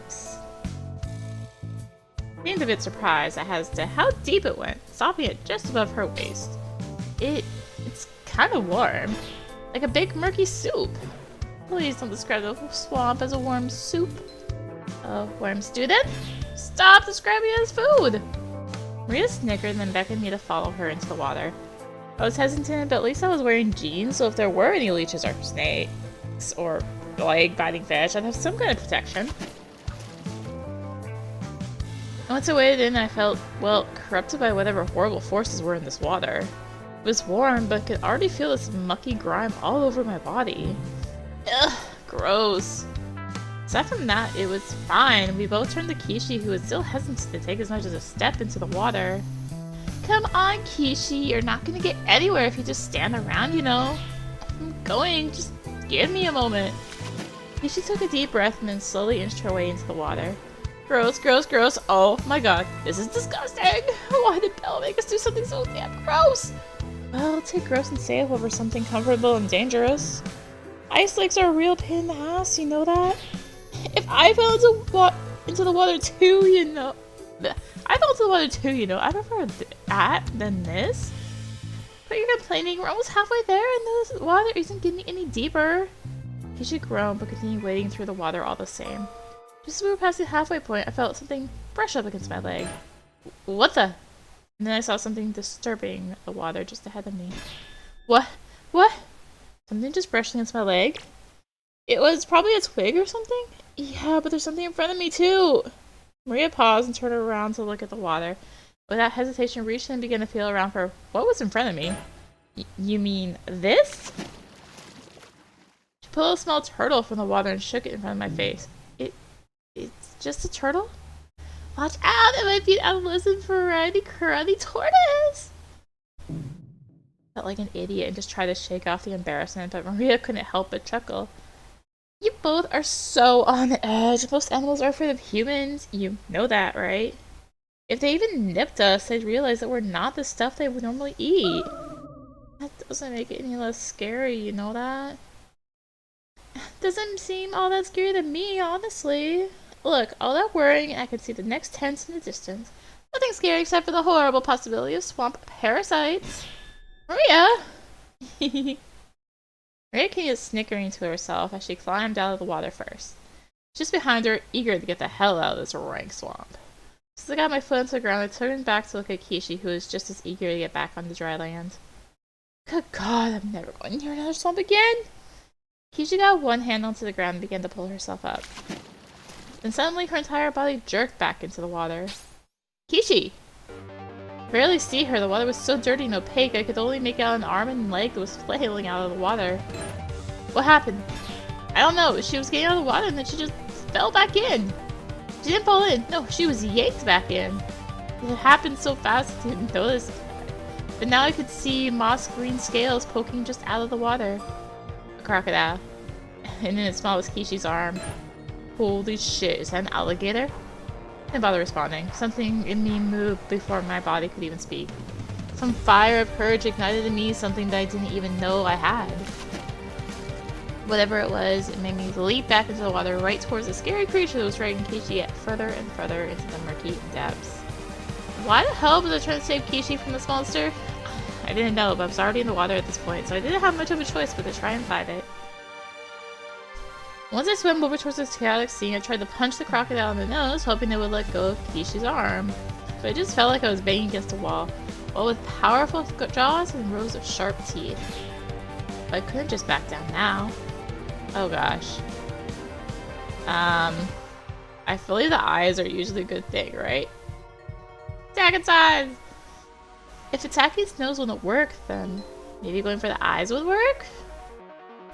seemed a bit surprised as to how deep it went, stopping it just above her waist. It's kind of warm, like a big murky soup. Please don't describe the swamp as a warm soup. A warm student? Stop describing it as food! Maria snickered and then beckoned me to follow her into the water. I was hesitant, but at least I was wearing jeans, so if there were any leeches or snakes or leg-biting fish, I'd have some kind of protection. Once I waded in, I felt, well, corrupted by whatever horrible forces were in this water. It was warm, but could already feel this mucky grime all over my body. Ugh, gross. Aside from that, it was fine. We both turned to Kishi, who was still hesitant to take as much as a step into the water. Come on, Kishi, you're not gonna get anywhere if you just stand around, you know. I'm going, just give me a moment. Kishi took a deep breath and then slowly inched her way into the water. Gross, gross, gross. Oh my god, this is disgusting. Why did Belle make us do something so damn gross? Well, I'll take gross and safe over something comfortable and dangerous. Ice lakes are a real pain in the ass, you know that? If I fell into the water too, you know. I fell into the water too, you know. I prefer that than this. But you're complaining, we're almost halfway there and the water isn't getting any deeper. Kishi groaned but continued wading through the water all the same. Just as we were past the halfway point, I felt something brush up against my leg. What the? And then I saw something disturbing the water just ahead of me. What? What? Something just brushed against my leg? It was probably a twig or something? Yeah, but there's something in front of me too! Maria paused and turned around to look at the water. Without hesitation, reached in and began to feel around for what was in front of me. You mean this? She pulled a small turtle from the water and shook it in front of my face. It's just a turtle? Watch out! It might be an adolescent variety karate tortoise! Felt like an idiot and just tried to shake off the embarrassment, but Maria couldn't help but chuckle. You both are so on edge. Most animals are afraid of humans. You know that, right? If they even nipped us, they'd realize that we're not the stuff they would normally eat. That doesn't make it any less scary, you know that? Doesn't seem all that scary to me, honestly. Look, all that worrying, I can see the next tents in the distance. Nothing scary except for the horrible possibility of swamp parasites. Maria! Maria came snickering to herself as she climbed out of the water first. Just behind her, eager to get the hell out of this rank swamp. Since I got my foot into the ground, I turned back to look at Kishi, who was just as eager to get back on the dry land. Good God, I'm never going near another swamp again! Kishi got one hand onto the ground and began to pull herself up. Then suddenly her entire body jerked back into the water. Kishi! I could barely see her. The water was so dirty and opaque, I could only make out an arm and leg that was flailing out of the water. What happened? I don't know. She was getting out of the water and then she just fell back in. She didn't fall in. No, she was yanked back in. It happened so fast I didn't notice. But now I could see moss green scales poking just out of the water. A crocodile. And in its mouth was Kishi's arm. Holy shit, is that an alligator? I didn't bother responding. Something in me moved before my body could even speak. Some fire of courage ignited in me something that I didn't even know I had. Whatever it was, it made me leap back into the water right towards the scary creature that was dragging Kishi yet further and further into the murky depths. Why the hell was I trying to save Kishi from this monster? I didn't know, but I was already in the water at this point, so I didn't have much of a choice but to try and fight it. Once I swam over towards this chaotic scene, I tried to punch the crocodile in the nose, hoping it would let go of Kishi's arm. But it just felt like I was banging against a wall, all with powerful jaws and rows of sharp teeth. But I couldn't just back down now. Oh gosh. I believe the eyes are usually a good thing, right? Attack its eyes! If attacking its nose wouldn't work, then maybe going for the eyes would work?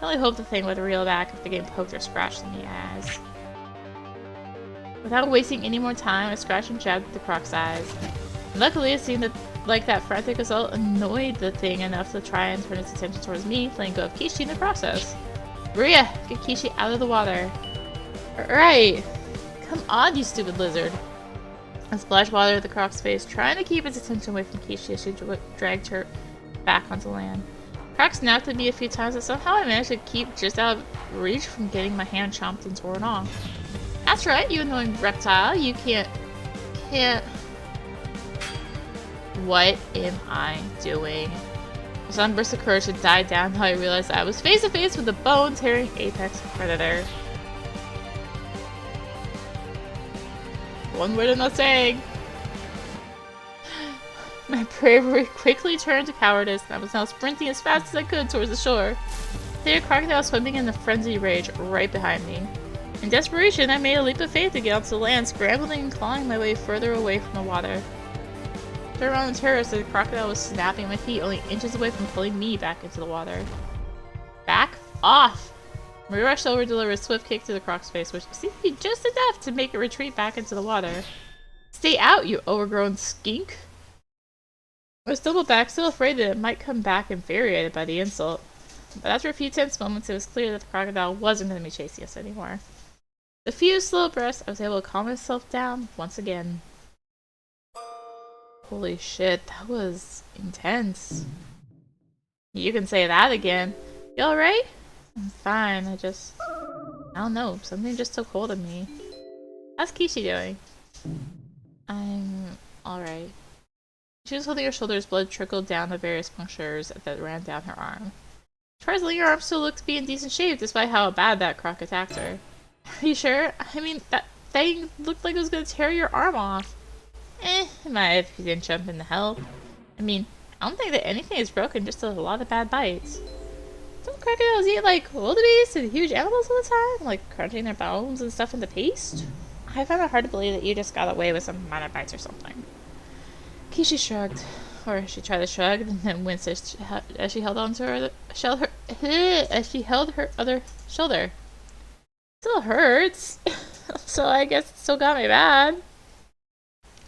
I only hoped the thing would reel back if the game poked or scratched in the eyes. Without wasting any more time, I scratched and jabbed at the croc's eyes. And luckily, it seemed like that frantic assault annoyed the thing enough to try and turn its attention towards me, letting go of Kishi in the process. Maria, get Kishi out of the water. Right. Come on, you stupid lizard. I splashed water at the croc's face, trying to keep its attention away from Kishi as she dragged her back onto land. Croc snapped at me a few times, but somehow I managed to keep just out of reach from getting my hand chomped and torn off. That's right, you annoying reptile. You can't... What am I doing? A sudden burst of courage had died down until I realized that I was face to face with the bone-tearing apex predator. One word I'm not saying. My bravery quickly turned to cowardice, and I was now sprinting as fast as I could towards the shore. There, a crocodile swimming in a frenzied rage right behind me. In desperation, I made a leap of faith to get onto the land, scrambling and clawing my way further away from the water. Turned around the terrace, the crocodile was snapping at my feet, only inches away from pulling me back into the water. Back off! Maria rushed over and delivered a swift kick to the croc's face, which seemed to be just enough to make it retreat back into the water. Stay out, you overgrown skink! I stumbled back, still afraid that it might come back infuriated by the insult. But after a few tense moments, it was clear that the crocodile wasn't going to be chasing us anymore. With a few slow breaths, I was able to calm myself down once again. Holy shit, that was intense. You can say that again. You alright? I'm fine, I don't know, something just took hold of me. How's Kishi doing? I'm alright. She was holding her shoulders, blood trickled down the various punctures that ran down her arm. Surprisingly, her arm still looked to be in decent shape, despite how bad that croc attacked her. Are you sure? I mean, that thing looked like it was gonna tear your arm off. It might if you didn't jump in to help. I mean, I don't think that anything is broken, just a lot of bad bites. Don't crocodiles eat, like, wildebeest and huge animals all the time? Like, crunching their bones and stuff into paste? I find it hard to believe that you just got away with some minor bites or something. Kishi shrugged, or she tried to shrug, and then winced as she held on to her other shoulder. Still hurts, so I guess it still got me bad.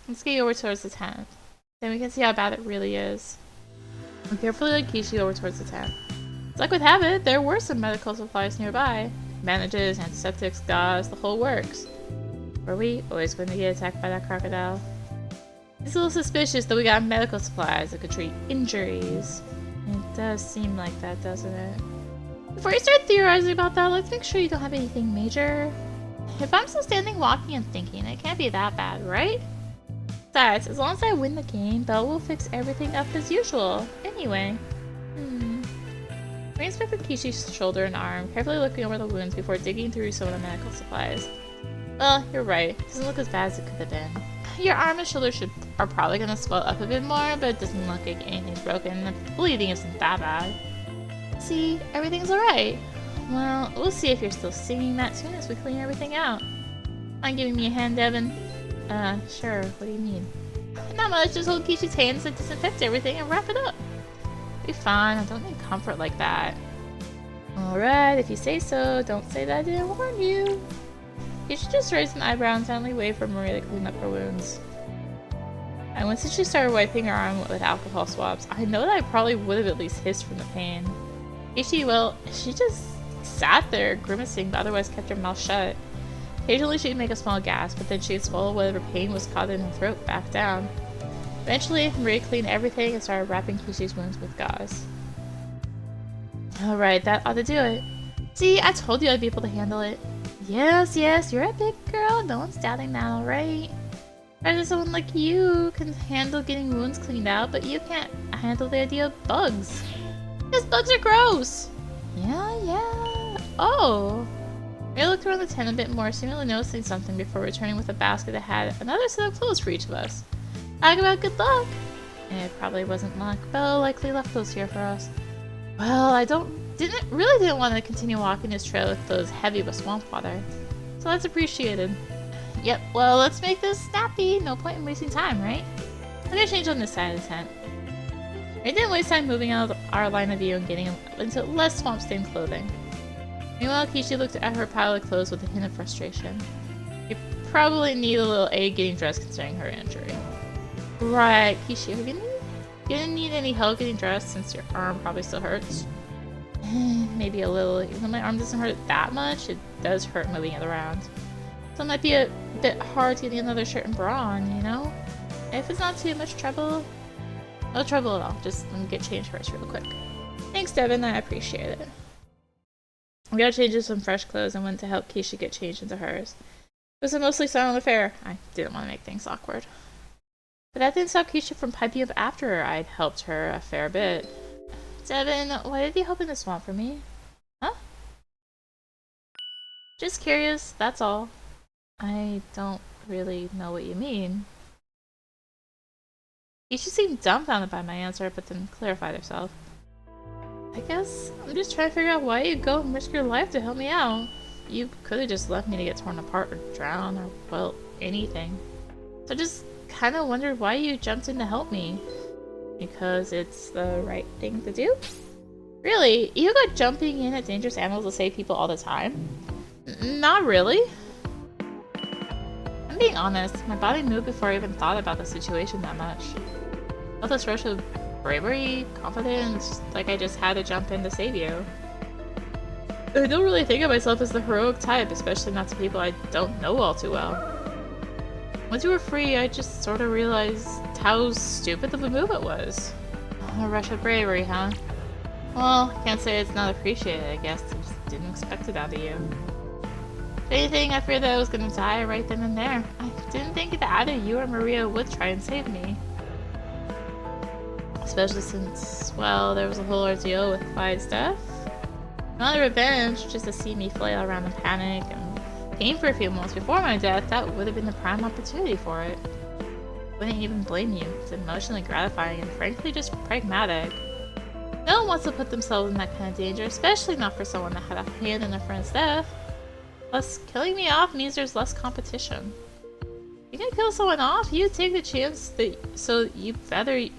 Let's get you over towards the tent. Then we can see how bad it really is. I carefully led Kishi over towards the tent. As luck would have it, there were some medical supplies nearby. Bandages, antiseptics, gauze, the whole works. Were we always going to get attacked by that crocodile? It's a little suspicious that we got medical supplies that could treat injuries. It does seem like that, doesn't it? Before you start theorizing about that, let's make sure you don't have anything major. If I'm still standing, walking, and thinking, it can't be that bad, right? Besides, as long as I win the game, Belle will fix everything up as usual. Anyway. We inspected Kishi's shoulder and arm, carefully looking over the wounds before digging through some of the medical supplies. Well, you're right. It doesn't look as bad as it could have been. Your arm and shoulder are probably going to swell up a bit more, but it doesn't look like anything's broken. The bleeding isn't that bad. See, everything's alright. Well, we'll see if you're still singing that tune as we clean everything out. Mind giving me a hand, Devon? Sure. What do you mean? Not much. Just hold Kishi's hands and disinfect everything and wrap it up. Be fine. I don't need comfort like that. Alright, if you say so. Don't say that I didn't warn you. Kishi just raised an eyebrow and silently waved for Maria to clean up her wounds. And once she started wiping her arm with alcohol swabs, I know that I probably would have at least hissed from the pain. Kishi, well, she just sat there grimacing, but otherwise kept her mouth shut. Occasionally she'd make a small gasp, but then she'd swallow whatever pain was caught in her throat back down. Eventually, Maria cleaned everything and started wrapping Kishi's wounds with gauze. Alright, that ought to do it. See, I told you I'd be able to handle it. Yes, you're a big girl. No one's doubting that, alright? Rather someone like you can handle getting wounds cleaned out, but you can't handle the idea of bugs. Because bugs are gross! Yeah. Oh! Maria looked around the tent a bit more, seemingly noticing something before returning with a basket that had another set of clothes for each of us. Talk about good luck! It probably wasn't luck. Belle likely left those here for us. Well, I really didn't want to continue walking this trail with clothes heavy with swamp water. So that's appreciated. Yep, well, let's make this snappy. No point in wasting time, right? I'm gonna change on this side of the tent. We didn't waste time moving out of our line of view and getting into less swamp-stained clothing. Meanwhile, Kishi looked at her pile of clothes with a hint of frustration. You probably need a little aid getting dressed considering her injury. Right, Kishi, are you gonna need any help getting dressed since your arm probably still hurts? Maybe a little. Even though my arm doesn't hurt that much, it does hurt moving it around. So it might be a bit hard to get another shirt and bra on, you know? If it's not too much trouble, no trouble at all. Just let me get changed first real quick. Thanks, Devon. I appreciate it. We got changed into some fresh clothes and went to help Kishi get changed into hers. It was a mostly silent affair. I didn't want to make things awkward. But that didn't stop Kishi from piping up after I'd helped her a fair bit. Devon, why did you open the swamp for me? Huh? Just curious, that's all. I don't really know what you mean. Kishi seemed dumbfounded by my answer, but then clarified herself. I guess I'm just trying to figure out why you'd go and risk your life to help me out. You could have just left me to get torn apart or drown or, well, anything. So just kind of wondered why you jumped in to help me. Because it's the right thing to do? Really? You go jumping in at dangerous animals to save people all the time? Not really. I'm being honest, my body moved before I even thought about the situation that much. I felt this rush of bravery, confidence, like I just had to jump in to save you. I don't really think of myself as the heroic type, especially not to people I don't know all too well. Once you were free, I just sort of realized how stupid of a move it was. A rush of bravery, huh? Well, can't say it's not appreciated, I guess. I just didn't expect it out of you. If anything, I feared that I was gonna die right then and there. I didn't think that either you or Maria would try and save me. Especially since, well, there was a whole ordeal with Clyde's death. Not a revenge, just to see me flail around in panic and pain for a few months before my death, that would have been the prime opportunity for it. I wouldn't even blame you. It's emotionally gratifying and frankly just pragmatic. No one wants to put themselves in that kind of danger, especially not for someone that had a hand in a friend's death. Plus, killing me off means there's less competition. You're gonna kill someone off, you take the chance that you better your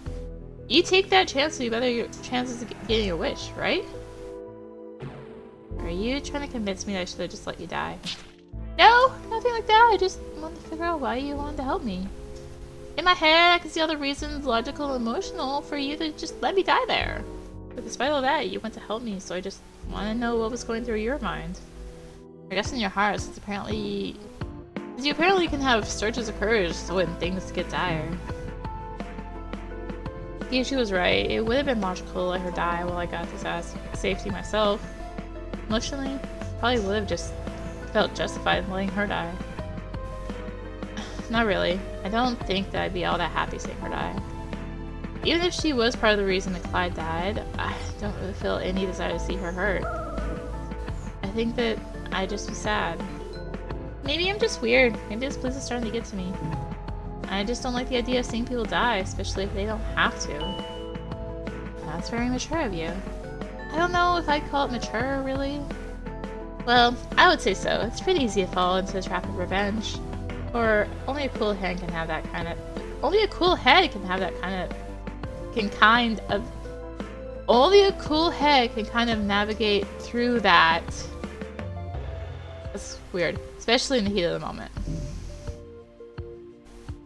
chances of getting your wish, right? Are you trying to convince me that I should have just let you die? No, nothing like that. I just wanted to figure out why you wanted to help me. In my head, I can see all the reasons, logical and emotional, for you to just let me die there. But despite all that, you went to help me, so I just want to know what was going through your mind. I guess in your heart, since you apparently can have surges of courage when things get dire. Yeah, she was right. It would have been logical to let her die while I got to safety myself. Emotionally, probably would have just felt justified in letting her die. Not really. I don't think that I'd be all that happy seeing her die. Even if she was part of the reason that Clyde died, I don't really feel any desire to see her hurt. I think that I'd just be sad. Maybe I'm just weird. Maybe this place is starting to get to me. I just don't like the idea of seeing people die, especially if they don't have to. That's very mature of you. I don't know if I'd call it mature, really. Well, I would say so. It's pretty easy to fall into the trap of revenge. Or only a cool head can have that kind of... Only a cool head can have that kind of... Only a cool head can kind of navigate through that. That's weird. Especially in the heat of the moment.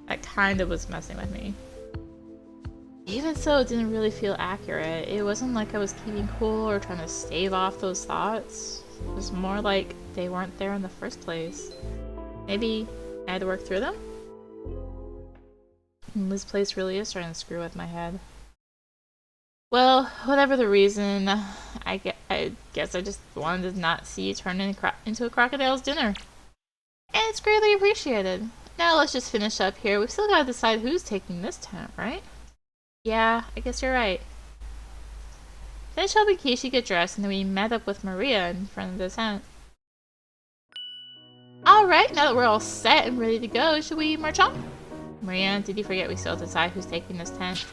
That kind of was messing with me. Even so, it didn't really feel accurate. It wasn't like I was keeping cool or trying to stave off those thoughts. It was more like they weren't there in the first place. Maybe I had to work through them? And this place really is starting to screw with my head. Well, whatever the reason, I guess I just wanted to not see you turn into a crocodile's dinner. And it's greatly appreciated. Now let's just finish up here. We've still got to decide who's taking this tent, right? Yeah, I guess you're right. Finish helping Kishi get dressed, and then we met up with Maria in front of the tent. Alright, now that we're all set and ready to go, should we march on? Maria, did you forget we still have to decide who's taking this tent?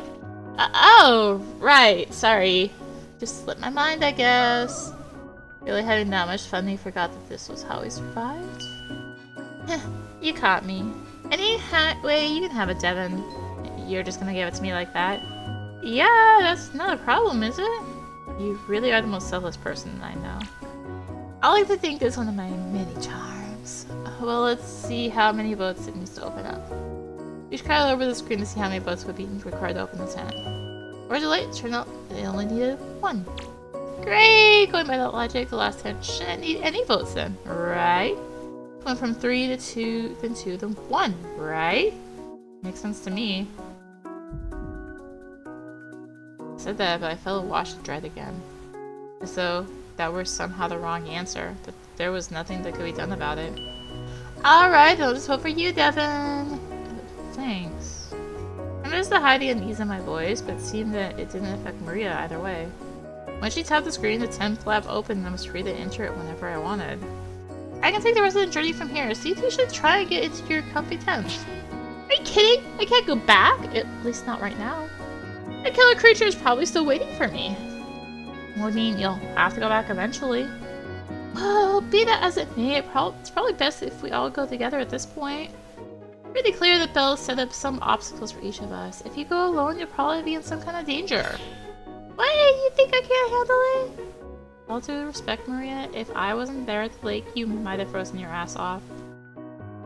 Oh, right, sorry. Just slipped my mind, I guess. Really having that much fun, you forgot that this was how we survived? You caught me. Way, you can have it, Devon. You're just gonna give it to me like that? Yeah, that's not a problem, is it? You really are the most selfless person I know. I like to think it's one of my many charms. Well, let's see how many votes it needs to open up. You should crawl over the screen to see how many votes would be required to open the tent. Or delay, it turned out they only needed 1. Great! Going by that logic, the last tent shouldn't need any votes then, right? Went from 3 to 2, then 2, then 1, right? Makes sense to me. I said that, but I felt a wash of dread again. As though that were somehow the wrong answer, but there was nothing that could be done about it. Alright, I'll just vote for you, Devon! Thanks. I noticed the high unease in my voice, but it seemed that it didn't affect Maria either way. When she tapped the screen, the tent flap opened and I was free to enter it whenever I wanted. I can take the rest of the journey from here, so you two should try and get into your comfy tent. Are you kidding? I can't go back, at least not right now. The killer creature is probably still waiting for me. Well, I mean, you'll have to go back eventually. Well, be that as it may, it's probably best if we all go together at this point. Pretty clear that Belle set up some obstacles for each of us. If you go alone, you'll probably be in some kind of danger. What? You think I can't handle it? All due respect, Maria, if I wasn't there at the lake, you might have frozen your ass off.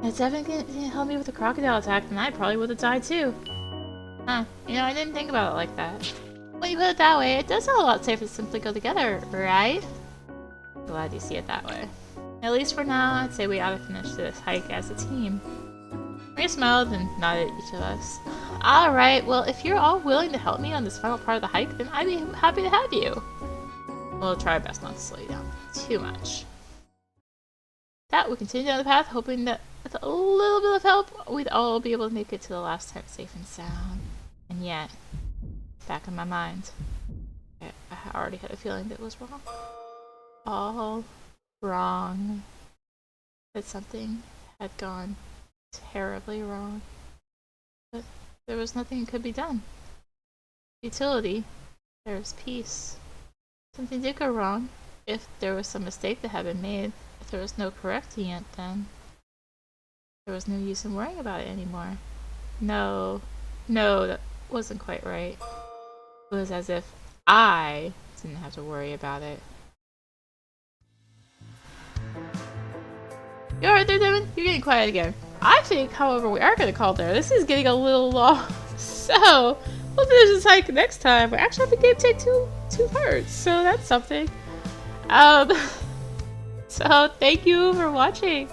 If Devon didn't help me with the crocodile attack, then I probably would have died too. Huh, you know, I didn't think about it like that. When you put it that way, it does sound a lot safer to simply go together, right? Glad you see it that way. At least for now, I'd say we ought to finish this hike as a team. Maria smiled and nodded at each of us. Alright, well, if you're all willing to help me on this final part of the hike, then I'd be happy to have you. We'll try our best not to slow you down too much. That, we continue down the path, hoping that with a little bit of help, we'd all be able to make it to the last tent safe and sound. And yet, back in my mind, I already had a feeling that it was wrong. All wrong. That something had gone terribly wrong. But there was nothing that could be done. Futility. There was peace. Something did go wrong. If there was some mistake that had been made, if there was no correcting it, then there was no use in worrying about it anymore. No, that wasn't quite right. It was as if I didn't have to worry about it. You alright there, Devon? You're getting quiet again. I think, however, we are going to call it there. This is getting a little long. So, we'll finish this hike next time. We actually have the game take two parts, so that's something. So thank you for watching.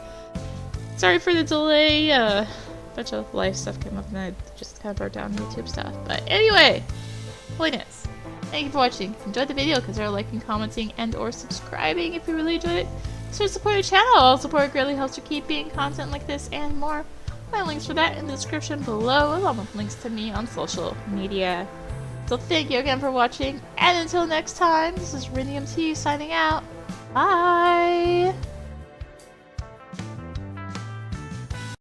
Sorry for the delay. A bunch of life stuff came up and I just kind of wrote down YouTube stuff. But anyway, holiness. Thank you for watching. If you enjoyed the video, consider liking, commenting, and or subscribing if you really enjoyed it. So support your channel. All support greatly helps with keeping content like this and more. Find links for that in the description below, along with links to me on social media. So thank you again for watching, and until next time, this is rinimt signing out. Bye!